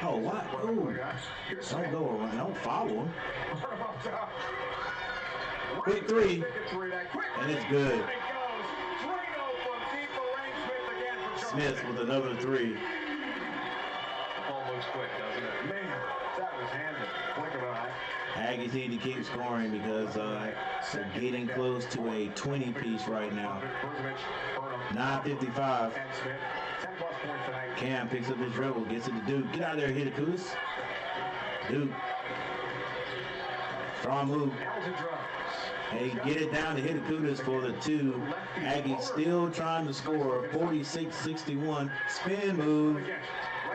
Oh, what? Ooh. Don't go around. Don't follow him. Quick 3. And it's good. Smith with another 3. Ball moves quick, doesn't it? Man, that was handed. Blink of an eye. Aggies need to keep scoring because they're getting close to a 20-piece right now. 9:55. Cam picks up his dribble, gets it to Duke. Get out of there, Chittakudis. Duke. Strong move. They get it down to Chittakudis for the 2. Aggies still trying to score. 46-61. Spin move.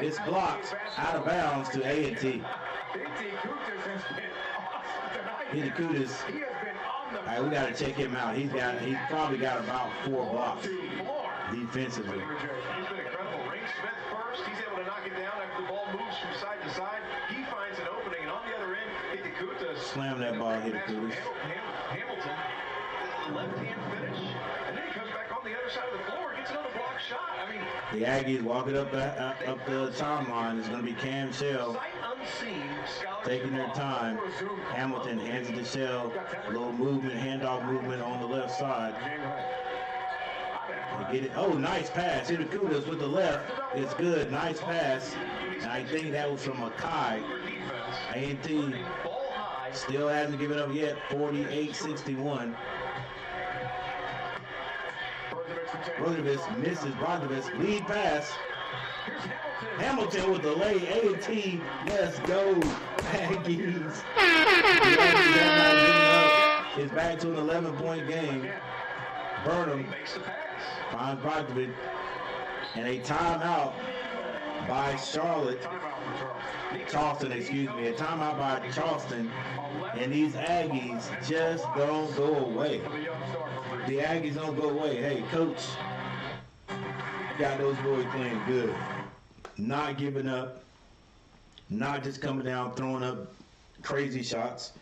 It's blocked out of bounds to A&T. Chittakudis. All right, we got to check him out. He's probably got about 4 blocks defensively. He's been incredible. Ring Smith first. He's able to knock it down after the ball moves from side to side. He finds an opening, and on the other end, Chittakudis. Slam that ball, Chittakudis. Hamilton left-hand finish, and then he comes back on the other side of the floor and gets another block shot. I mean, The Aggies walking up the timeline is going to be Cam Shell sight unseen, taking their time. Hamilton hands it to Shell. A little movement, handoff movement on the left side. They get it. Oh, nice pass. Hitakudas with the left. It's good. Nice pass. And I think that was from Makai. A&T still hasn't given up yet. 48-61. Brodovich misses. Brodovich lead pass. Hamilton with the lay. A&T, let's go, Aggies. The Aggies have not given up. It's back to an 11-point game. Burnham finds Brodovich. And a timeout by Charleston, excuse me. A timeout by Charleston. And these Aggies just don't go away. The Aggies don't go away. Hey, coach, got those boys playing good. Not giving up. Not just coming down, throwing up crazy shots.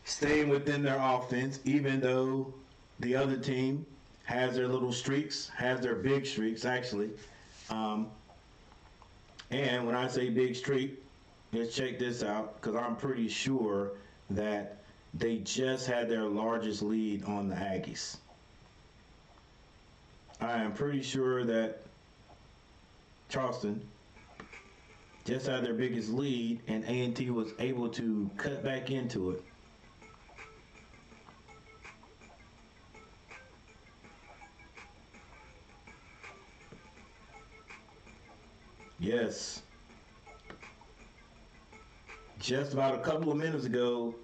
Staying within their offense, even though the other team has their little streaks, has their big streaks, actually. And when I say big streak, let's check this out, because I'm pretty sure that they just had their largest lead on the Aggies. I am pretty sure that Charleston just had their biggest lead, and A&T was able to cut back into it. Yes. Just about a couple of minutes ago,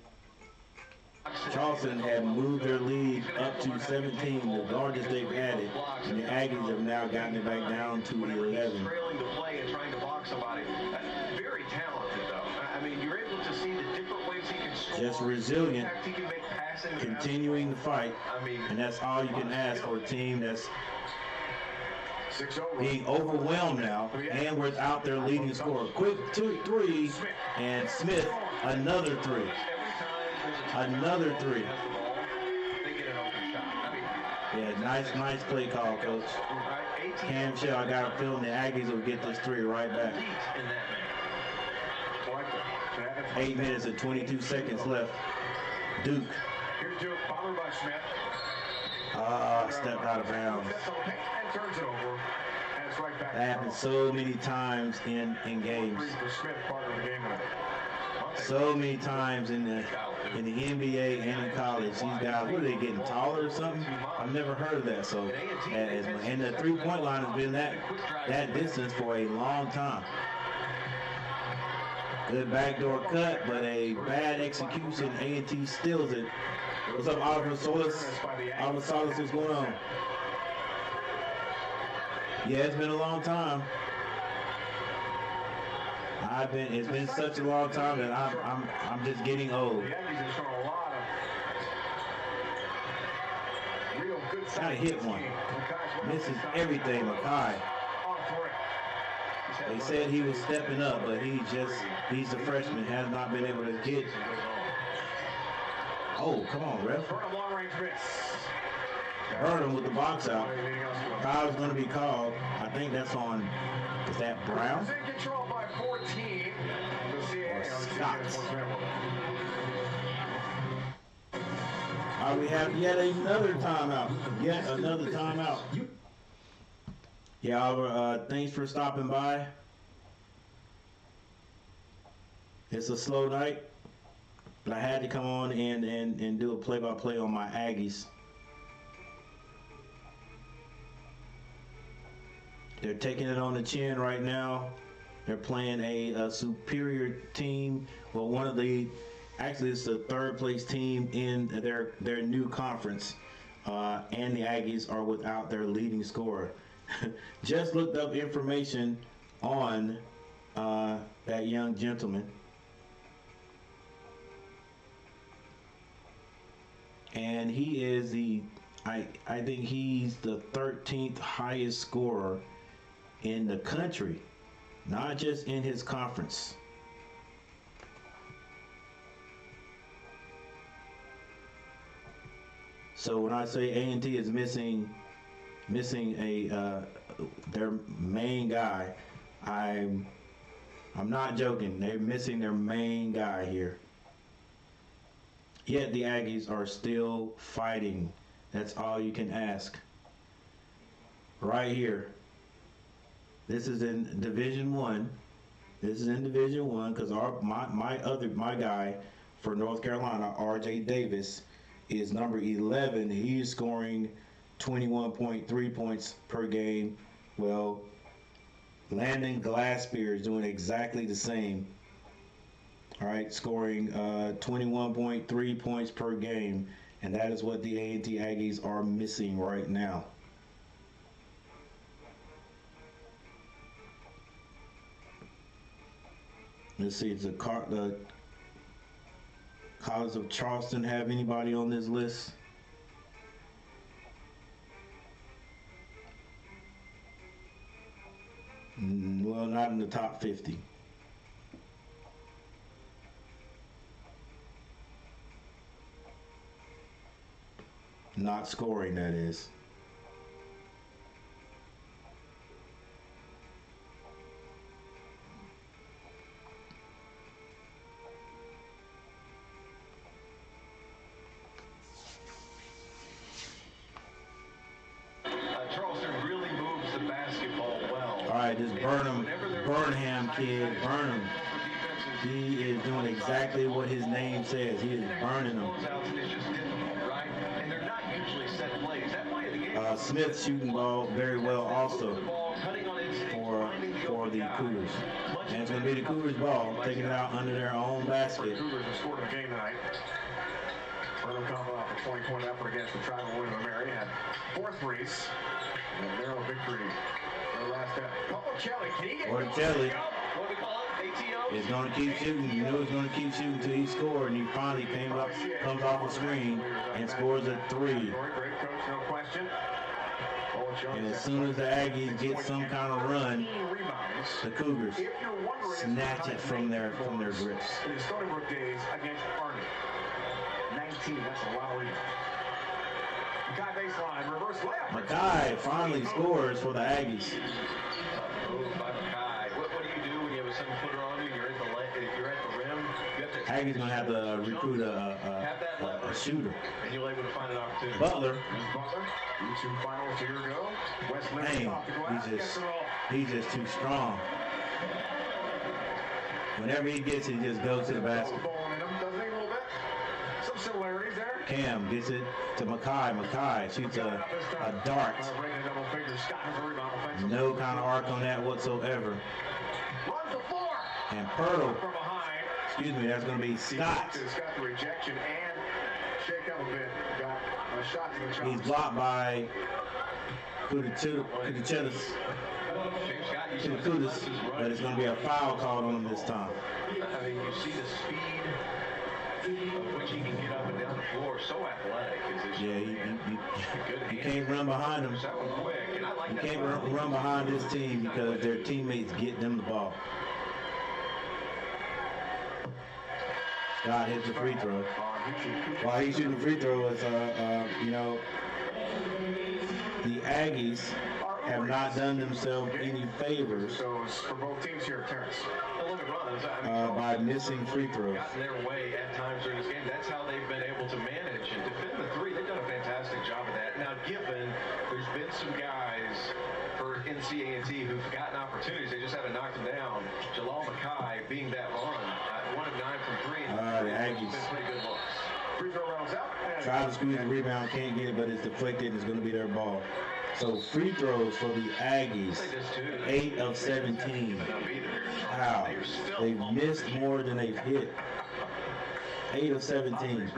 Charleston had moved their lead up to 17, the largest they've had it, and the Aggies have now gotten it back down to 11. Trailing to play and trying to block somebody. That's very talented, though. I mean, you're able to see the different ways he can score. Just resilient, He can make passing, continuing the fight, and that's all you can ask for a team that's being overwhelmed now and without their leading scorer. Quick 2-3, and Smith, another three. Another three. Yeah, nice play call, Coach. Cam Shell, I got a feeling the Aggies will get this three right back. 8 minutes and 22 seconds left. Duke. Here's Duke, followed by Smith. Stepped out of bounds. And turns it over. And it's right back. That happens so many times in games. The Smith part of the game. So many times in the NBA and in college. These guys, what are they getting, taller or something? I've never heard of that. So, and the three-point line has been that distance for a long time. Good backdoor cut, but a bad execution. A&T steals it. What's up, Oliver Solis? Oliver Solis, what's going on? Yeah, it's been a long time. It's been such a long time that I'm just getting old. The Aggies have shown a lot of real good Gotta hit one. Misses everything, Makai. They said he was stepping up, but he's a freshman, has not been able to get. Oh, come on, ref. Burnham with the box out. Foul's going to be called. I think that's on, is that Brown? Or Scott? We have yet another timeout. Yet another timeout. Yeah, Oliver, thanks for stopping by. It's a slow night, but I had to come on and do a play-by-play on my Aggies. They're taking it on the chin right now. They're playing a superior team. Well, actually it's the third place team in their new conference. And the Aggies are without their leading scorer. Just looked up information on that young gentleman. And he is I think he's the 13th highest scorer in the country, not just in his conference. So when I say A&T is missing their main guy, I'm not joking. They're missing their main guy here. Yet the Aggies are still fighting. That's all you can ask. Right here. This is in Division I. This is in Division I because my guy for North Carolina, R.J. Davis, is number 11. He's scoring 21.3 points per game. Well, Landon Glasspear is doing exactly the same. All right, scoring 21.3 points per game, and that is what the A&T Aggies are missing right now. Let's see, does the College of Charleston have anybody on this list? Well, not in the top 50. Not scoring, that is. Charleston really moves the basketball well. All right, this Burnham kid, Burnham. He is doing exactly what his name says. He is burning them. Smith shooting ball very well also for the Cougars. And it's going to be the Cougars ball, taking it out under their own basket. Cougars have scored a game tonight. Burnham coming off a 20-point effort against the Tribal William & Mary. Had 4 threes. And a narrow victory. Their last step. Orticelli is going to keep shooting. You know he's going to keep shooting until he scores, and he finally comes off the screen and scores a 3. Great coach, no question. And as soon as the Aggies get some kind of run, the Cougars snatch it from their grips. In his Stony Brook days against Army. 19, that's a lot of rebounds. Mackay baseline, reverse layup. Mackay finally scores for the Aggies. By Mackay. What do you do when you have a 7-footer on you? You're at the rim. You have to Aggies gonna have to recruit a shooter. And you're able to find an opportunity. Butler. Butler, U2 finals a year ago. West He's just too strong. Whenever he gets it, he just goes to the basket. Some similarities there. Cam gets it to Mackay. Mackay shoots a dart. No kind of arc on that whatsoever. And Pirtle, excuse me, that's going to be Scott. Scott the rejection and shake up a bit. Got a shot to the chops. He's blocked by Kudachudas, but it's going to be a foul called on him this time. I mean, you see the speed of which he can get up and down the floor. So athletic. Yeah, you can't run behind him. You can't run behind this team because their teammates get them the ball. Scott hits the free throw. While he's shooting free throws, the Aggies have not done themselves any favors for both teams here, Terrence. by missing free throws. Gotten their way at times during this game. That's how they've been able to manage and defend the 3. They've done a fantastic job of that. Now, given there's been some guys for NCAT who've gotten opportunities, they just haven't knocked them down. Jalal Mackay being that run, 1 of 9 from 3. The Aggies. Been pretty good looks. Free throw rounds out. Try to squeeze the rebound, can't get it, but it's deflected and it's going to be their ball. So free throws for the Aggies, 8 of 17. Wow, they've missed more than they've hit. 8 of 17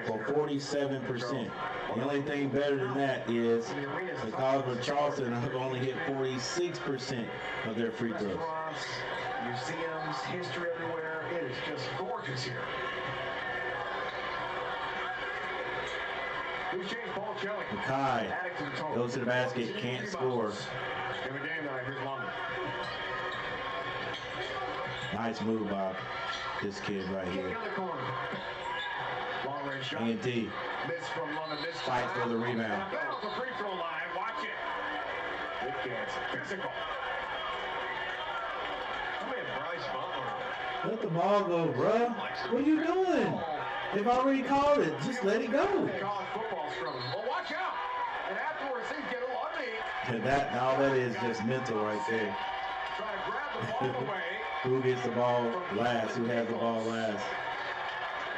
for 47%. The only thing better than that is the College of Charleston have only hit 46% of their free throws. Museums, history everywhere. It is just gorgeous here. Mackay goes to the basket, can't score. In the game tonight, here's London. Nice move by this kid right here. A&T Miss from London. Fight for the rebound. And a foul at the free throw line. Watch it. It gets physical. Bryce Butler. Let the ball go, bruh. What are you doing? They've already called it. Just let it go. College football scrum. Well, watch out. And afterwards, things get a little ugly. All that is just mental right there. Trying to grab the ball away. Who gets the ball last? Who has the ball last?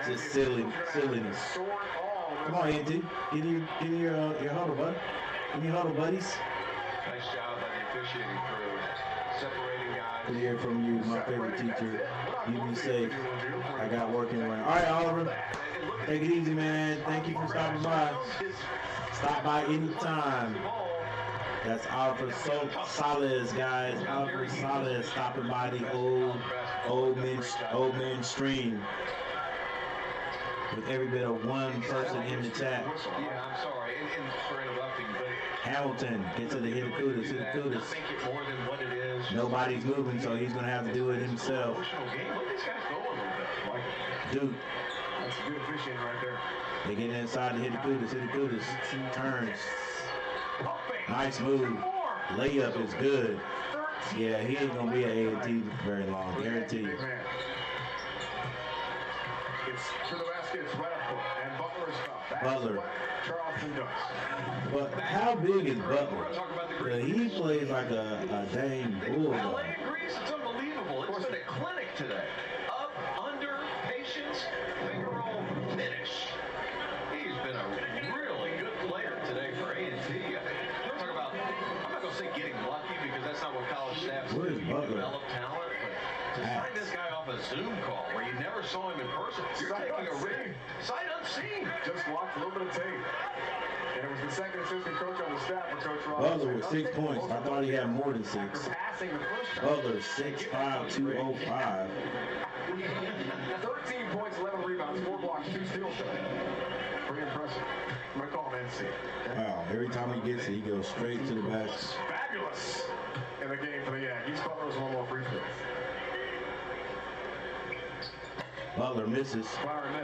Just silliness. Come on, Andy. Get in your huddle, bud. In your huddle, buddies. Nice job by the officiating crew. Separating guys. Good to hear from you, my favorite teacher. You be safe. I got working around. All right, Oliver. Take it easy, man. Thank you for stopping by. Stop by anytime. That's Oliver Salas, guys. Oliver Salas stopping by the old man stream. With every bit of one person in the chat. Yeah, I'm sorry, and for interrupting, but Hamilton, get to the Hitakudas. I think it more than what it is. Nobody's moving, so he's going to have to do it himself. Let these guys go a little bit. Duke. That's a good officiating right there. They get inside the Hitakudas. Turns. Nice move. Layup is good. Yeah, he ain't going to be at A&T very long, guaranteed. It's to the basket, it's right up court, and Butler is up. That's Butler. what Charleston does. But how big is Butler? He plays like a dang bulldog. LA agrees, it's unbelievable. It's been a clinic today. Up, under, patience, finger roll, finish. He's been a really good player today for A&T. Talk about, I'm not going to say getting lucky because that's not what college staffs do. You develop talent, but to sign this guy off a Zoom call where you never saw him in person, you're taking a risk. Sight unseen. Just watched a little bit of tape. And it was the second assistant coach on the staff for Coach Ross. Butler with 6 points. I thought he had more than 6. Butler 6'5", 205. 13 points, 11 rebounds, 4 blocks, 2 steals. Pretty impressive. I'm going to call him NC. Wow, every time he gets it, he goes straight to the basket. Fabulous in the game for the Aggies. Butler has 1 more free throw. Butler misses.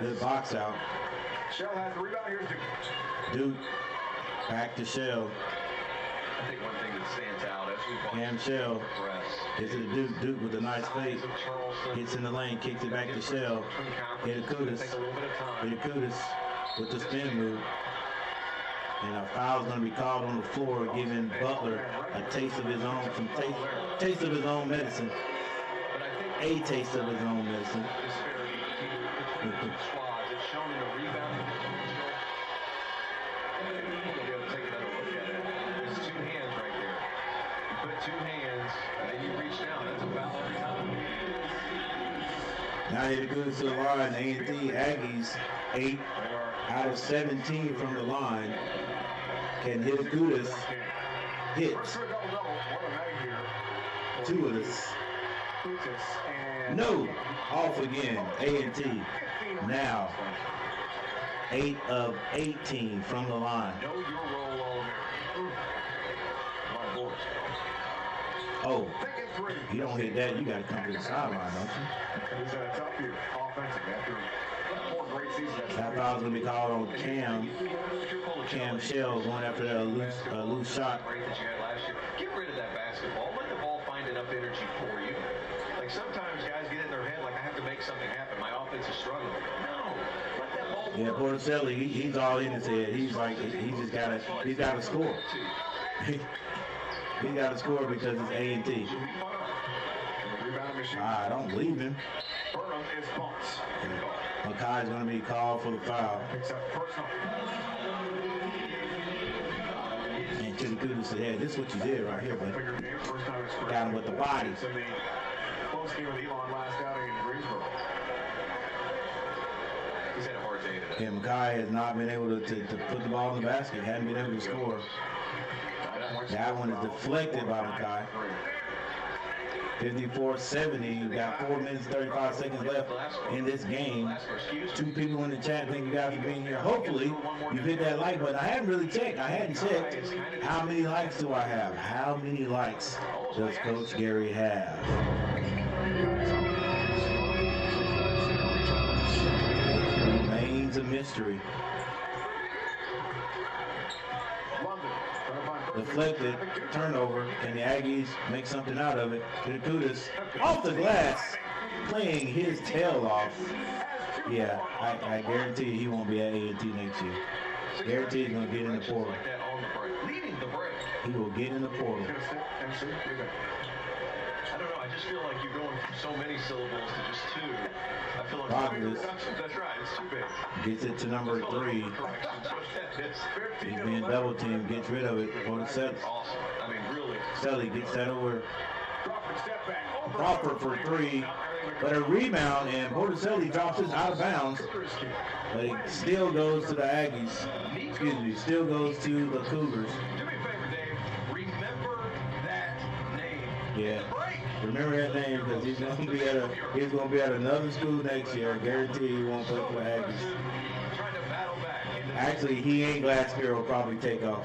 Good box out. Shell has the rebound. Here's Duke. Back to Shell. I think one thing that stands out as we Cam Shell. Gets to the Duke. Duke with a nice fake. Gets in the lane. Kicks it back to Shell. Hitakudas. Hitakudas with the spin move. And a foul is going to be called on the floor, giving Butler a taste of his own, taste of his own medicine. A taste of his own medicine. It's shown in the rebound. We'll be able to take another look at it. There's 2 hands right there. You put 2 hands, and then you reach down. That's a foul every time. Now here to go to the line. A&T Aggies 8 out of 17 from the line. Can Hitakudas hit 2 of this? No, off again. A&T now 8 of 18 from the line. Know your role all American. Oh, you don't hit that, you got to come to the sideline, don't you? He's had a tough year offensively after 4 great seasons. That foul's going to be called on Cam Shell going after that loose shot. Get rid of that basketball. Let the ball find enough energy for you. Like sometimes guys get in their head like I have to make something happen. My offense is struggling. No, let that ball Yeah, Porticelli, he's all in his head. He's like, he's got to score. He got to score because it's A&T. I don't believe him. Makai's going to be called for the foul. And Hitakudas said, hey, this is what you did right here, buddy. Got him with the body. Close game with Elon last outing in Greensboro. He's had a hard day today. Yeah, Makai has not been able to put the ball in the basket. Hadn't been able to score. That one is deflected by Makai. 54-70. You got 4 minutes, 35 seconds left in this game. 2 people in the chat. Thank you guys for being here. Hopefully, you hit that like button. I hadn't really checked. I hadn't checked. How many likes do I have? How many likes does Coach Gary have? Remains a mystery. London. Deflected, turnover, and the Aggies make something out of it. Hidekutis off the glass, playing his tail off. Yeah, I guarantee he won't be at A&T next year. Guarantee he's going to get in the portal. He will get in the portal. I don't know. I just feel like you're going from so many syllables to just two. I feel like Rogers that's right. It's too big. gets it to number 3. He's being double teamed. Gets rid of it. Awesome. I mean, really. Selly gets that over Crawford for 3. But a rebound, and Porticelli drops it out of bounds. But it still goes to the Aggies. Excuse me, still goes to the Cougars. Do me a favor, Dave. Remember that name. Yeah. Remember that name because he's gonna be at another school next year. I guarantee he won't play for the Aggies. Trying to battle back. Actually, he and Glassbeer will probably take off.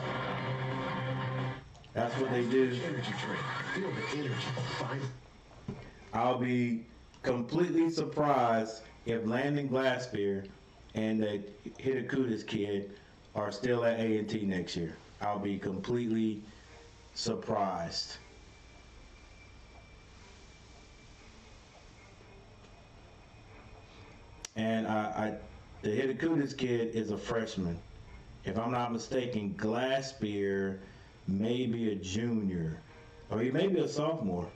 That's what they do. I'll be completely surprised if Landon Glassbeer and the Hidekutis kid are still at A&T next year. I'll be completely surprised. And the Hidekutis kid is a freshman. If I'm not mistaken, Glassbeer may be a junior, or he may be a sophomore.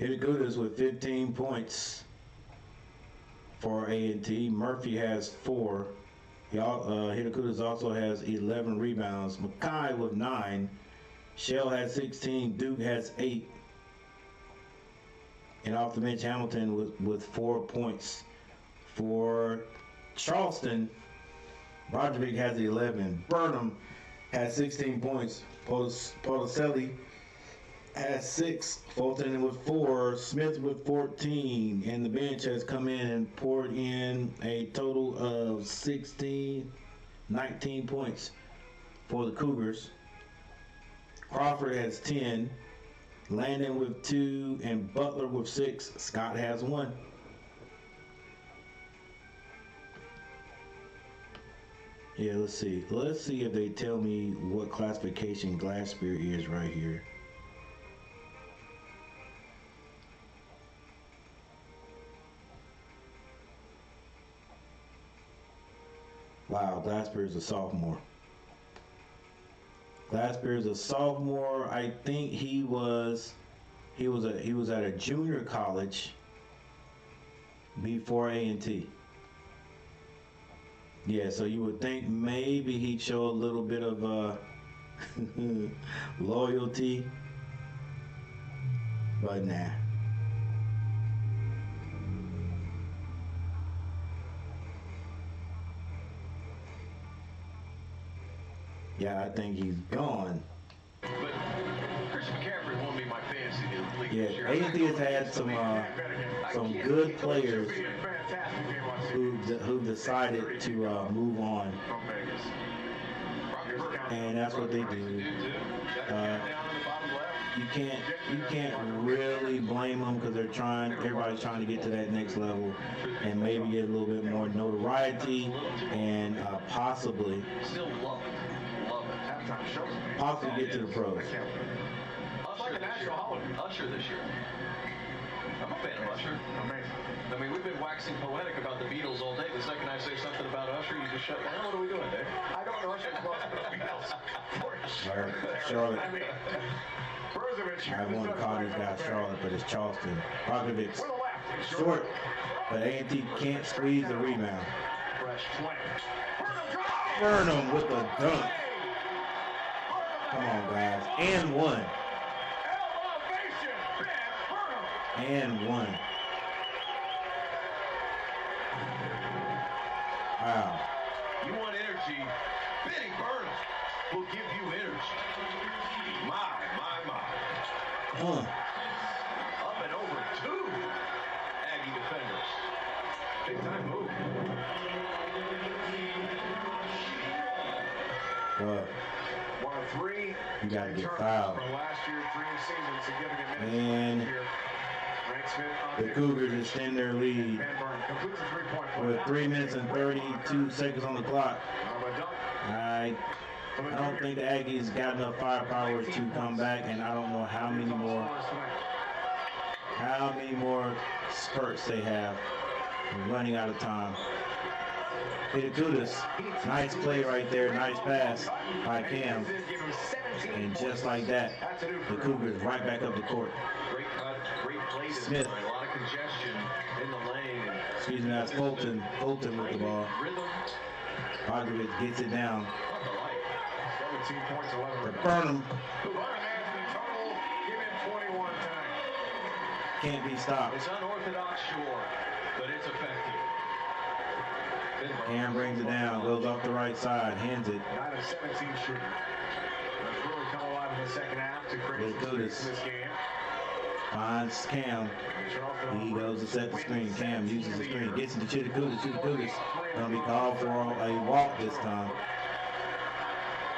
Hidekutis with 15 points for A&T. Murphy has 4. Hidekutis also has 11 rebounds. Mackay with 9. Shell has 16. Duke has 8. And off the bench, Hamilton with 4 points. For Charleston, Broderick has 11. Burnham has 16 points. Porticelli has 6, Fulton with 4, Smith with 14, and the bench has come in and poured in a total of 19 points for the Cougars. Crawford has 10, Landon with 2, and Butler with 6. Scott has 1. Yeah, let's see. Let's see if they tell me what classification Glassbeer is right here. Wow, Glassbeer is a sophomore. Glassbeer is a sophomore. I think he was at a junior college before A&T. Yeah, so you would think maybe he'd show a little bit of loyalty, but nah. Yeah, I think he's gone. But Christian McCaffrey won't be my fantasy league Yeah, this year. A&T has had some good players who decided to move on, and that's what they do. You can't really blame them because everybody's trying to get to that next level and maybe get a little bit more notoriety and possibly get to the pros. It's like a national holiday. Usher this year. I'm a fan of Usher. Amazing. I mean, we've been waxing poetic about the Beatles all day. The second I say something about Usher, you just shut down. What are we doing, Dave? I don't know Usher as well as the Beatles. Charlotte. I mean, Brozovic. I want to call this guy Charlotte, but it's Charleston. Broderick For the left. short, but A&T can't squeeze the rebound. Fresh swing. Burnham with a dunk. Come on, guys. And 1. And 1. Wow. You want energy? Benny Burnham will give you energy. My. Up and over 2 Aggie defenders. Big time move. You got to get fouled. From last year's dream season, significant minutes. And the Cougars extend their lead with 3 minutes and 32 seconds on the clock. I don't think the Aggies got enough firepower to come back, and I don't know how many spurts they have. We're running out of time. Hitakudas, nice play right there, nice pass by Cam. And just like that, the Cougars right back up the court. Great cut, great placement. Smith. A lot of congestion in the lane. Excuse me, that's Fulton. Fulton with the ball. Bogdanovich gets it down. 17 points, 11 To Burnham. tonight. Can't be stopped. It's unorthodox, sure, but it's effective. Cam brings it down, goes off the right side, hands it. 9 of 17 shooting. That's really come alive in the second half to create some space in this game. Finds Cam. He goes to set the screen. Cam uses the screen, gets it to Chitakudas. Chitakudas gonna be called for a walk this time.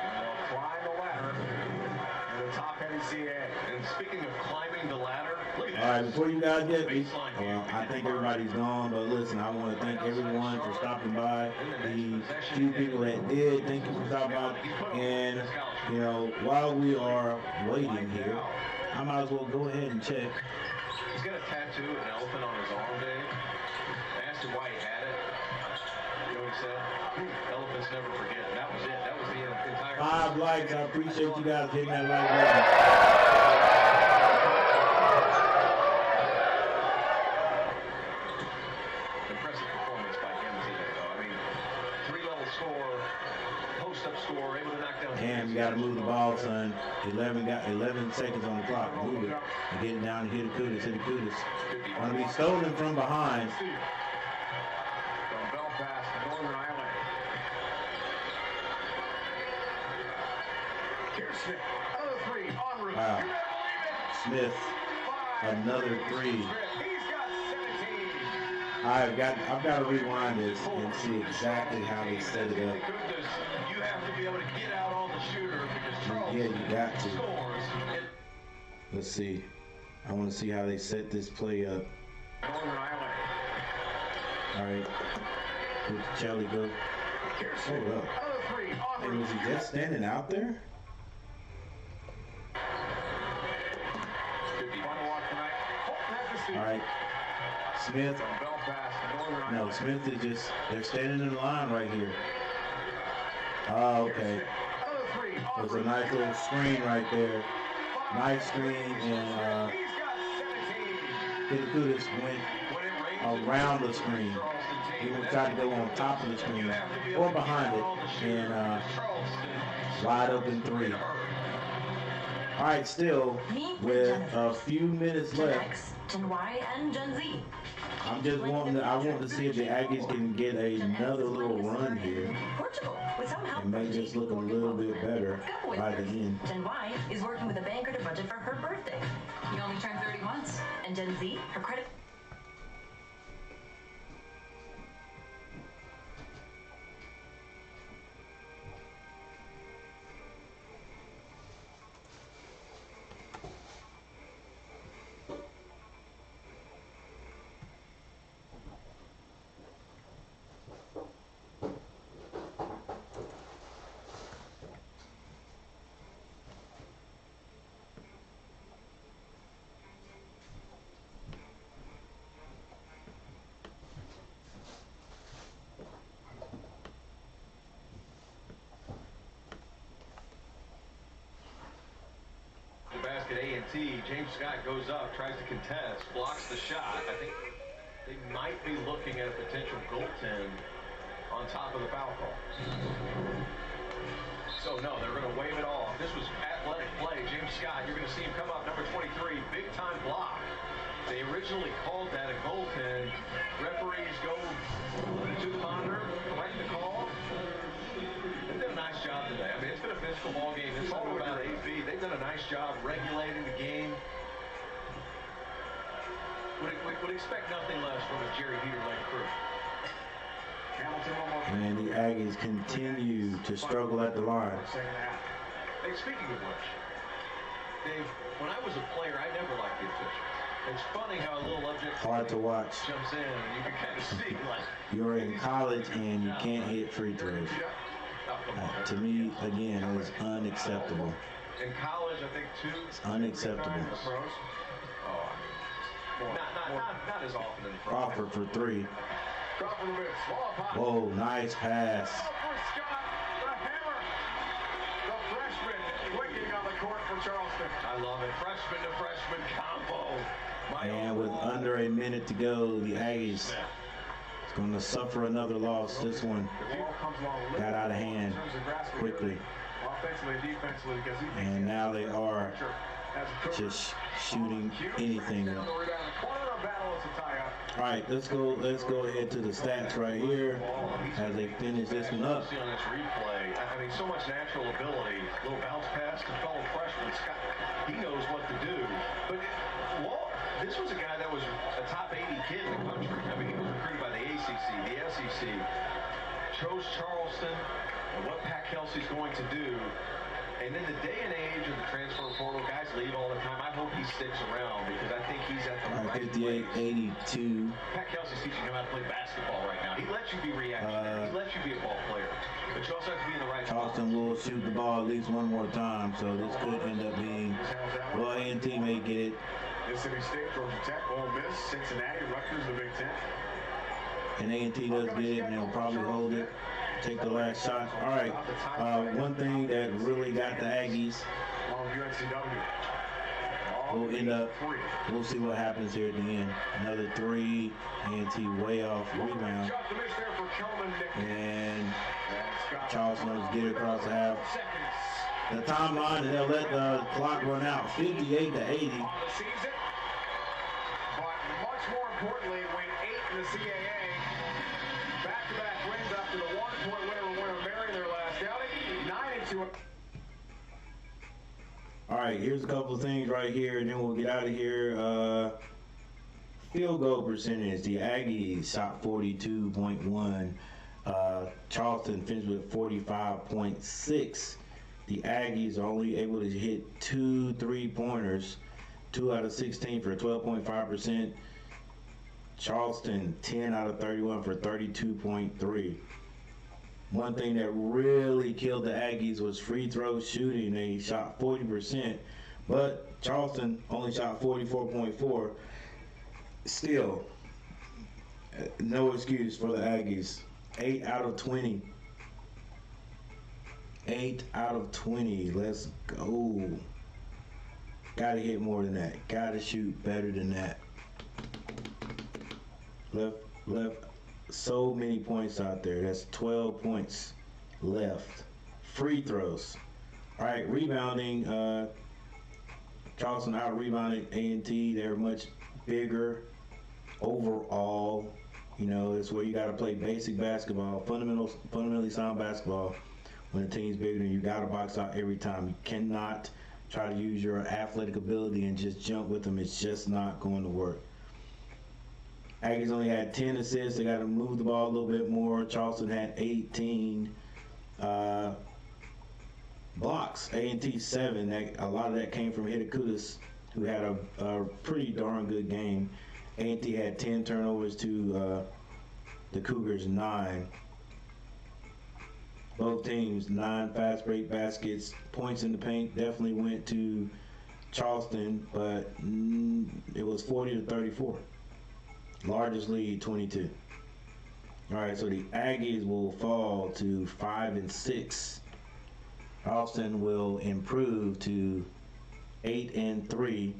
They'll climb the ladder in the top NCAA. And speaking of climbing the ladder, look at All right, this. before you guys get me, well, I think everybody's gone, but listen, I want to thank everyone for stopping by. The few people that did, thank you for stopping by. And, you know, while we are waiting here, I might as well go ahead and check. He's got a tattoo of an elephant on his arm, Dave. I asked him why he had it. You know what he said? Elephants never forget. And that was it. That was the entire... 5 likes. I appreciate you guys hitting that like button. Impressive performance by him today, though. I mean, 3-level score, post-up score, able to knock down... Cam, you got to move the ball, son. 11 seconds on the clock. Move it. And get it down to Hitakudas. Hitakudas. Want to be stolen from behind. From Belfast to Northern Ireland. Here's Smith. Another three. En route. Wow. You better believe it. Smith, 5. another 3. He's got 17. I've got to rewind this and see exactly how they set it up. You have to be able to get out on the shooter because Charleston Yeah, you got to. scores. Let's see. I want to see how they set this play up. Northern Ireland. All right. Where'd Charlie go? Here's Hold Smith. up. Another three. En Hey, route. was he just standing out there? Final walk tonight. Fulton has the steal. All right. Smith. From Belfast to Northern Ireland. No, Smith is just, they're standing in line right here. Oh, okay. Another three. En There's a route. nice little screen right there. 5. Nice screen, and He's got 17. Hitakudas went around the screen. He would try to go on top of the screen or behind it, and wide open 3. All right, still with a few minutes Gen left. X, Gen Y, and Gen Z. I want to see if the Aggies can get another little run here Portugal, with some help and from make the this look a little bit better by the end. Gen Y is working with a banker to budget for her birthday. You only turned 30 once. And Gen Z, her credit... A&T, James Scott goes up, tries to contest, blocks the shot. I think they might be looking at a potential goaltend on top of the foul call. So no, they're going to wave it off. This was athletic play. James Scott, you're going to see him come up, number 23, big time block. They originally called that a goaltend. Referees go to the monitor, correct the call. They've done a nice job today. I mean, it's been a physical ball game. It's all about 8 feet. They've done a nice job regulating the game. Would expect nothing less from a Jerry Heater-led crew. And the Aggies continue to struggle at the line. Second half. Hey, speaking of which, Dave, when I was a player, I never liked the officials. It's funny how a little object Hard to watch. jumps in and you can kind of see, like, You're in college and you can't hit free throws. To me, again, it was unacceptable. in college, I think It's unacceptable. pros. Not as often in the pros. Crawford for three. Crawford with small pop. Whoa, nice pass. For Scott, the hammer. The freshman winking on the court for Charleston. I love it. Freshman to freshman combo. And with under a minute to go, the Aggies is going to suffer another loss. This one The ball comes along got out of hand in terms of grasping quickly. offensively and defensively because he thinks And now they are as a coach. just shooting anything Down up. the rebound. The corner of battle is a tie-up. All right, let's go ahead to the stats right here as they finish this one up. See on this replay, I mean, so much natural ability. Little bounce pass to fellow freshman Scott. He knows what to do. But this was a guy that was a top 80 kid in the country. I mean, he was recruited by the ACC, the SEC, chose Charleston, and what Pat Kelsey's going to do. And in the day and age of the transfer portal, guys leave all the time. I hope he sticks around because I think he's at the All right, right place. 58-82. Pat Kelsey's teaching him how to play basketball right now. He lets you be reactionary. He lets you be a ball player. But you also have to be in the right spot. Charleston will shoot the ball at least one more time, so this could end up being, well, A&T may get it. Mississippi State, Georgia Tech, Ole Miss, Cincinnati, Rutgers, the Big Ten. And A&T does get it, and they'll probably hold it, take the last shot. All right, one thing that really got the Aggies Along with UNCW. will end up, we'll see what happens here at the end. Another three, A&T way off rebound. Shot to miss there for Kelman Nick. And Scott. Charleston will get it across the half. Seconds The timeline, and they'll let the clock run out, 58-80. on the season. But much more importantly, win 8 in the CAA. Back-to-back wins after the 1-point win over Winter Marion their last outing. 9-2. All right, here's a couple of things right here, and then we'll get out of here. Field goal percentage, the Aggies shot 42.1. Charleston finished with 45.6. The Aggies are only able to hit 2 3-pointers, 2 out of 16 for 12.5%. Charleston, 10 out of 31 for 32.3. One thing that really killed the Aggies was free throw shooting. They shot 40%, but Charleston only shot 44.4. Still, no excuse for the Aggies. 8 out of 20. 8 out of 20. Let's go. Gotta hit more than that. Gotta shoot better than that. Left so many points out there. That's 12 points left. Free throws. All right, rebounding. Charleston out-rebounded A&T. They're much bigger overall. You know, it's where you got to play basic basketball, fundamentally sound basketball. When the team's bigger than you, got to box out every time. You cannot try to use your athletic ability and just jump with them. It's just not going to work. Aggies only had 10 assists. They got to move the ball a little bit more. Charleston had 18 blocks. A&T 7. A lot of that came from Hidekutis, who had a pretty darn good game. A&T had 10 turnovers to the Cougars 9. Both teams, 9 fast break baskets. Points in the paint definitely went to Charleston, but it was 40-34. Largest lead, 22. All right, so the Aggies will fall to 5-6. Charleston will improve to 8-3.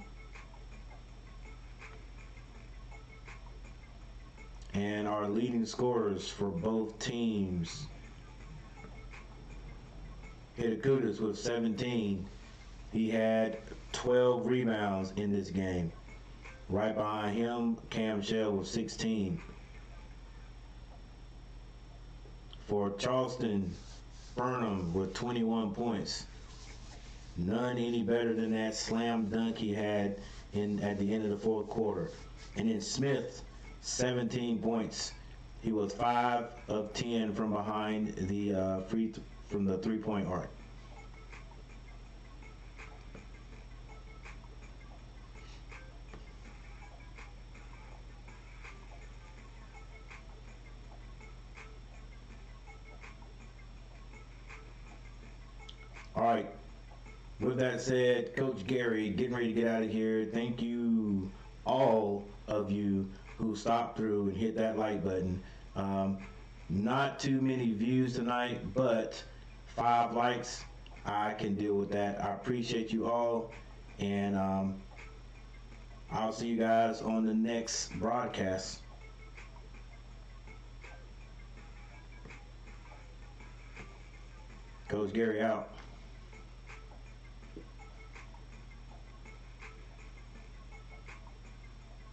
And our leading scorers for both teams, Hidekutis with 17. He had 12 rebounds in this game. Right behind him, Cam Shell with 16. For Charleston, Burnham with 21 points. None any better than that slam dunk he had at the end of the fourth quarter. And then Smith, 17 points. He was 5 of 10 from behind the from the 3-point arc. All right. With that said, Coach Gary, getting ready to get out of here. Thank you, all of you who stopped through and hit that like button. Not too many views tonight, but 5 likes. I can deal with that. I appreciate you all, and I'll see you guys on the next broadcast. Coach Gary out.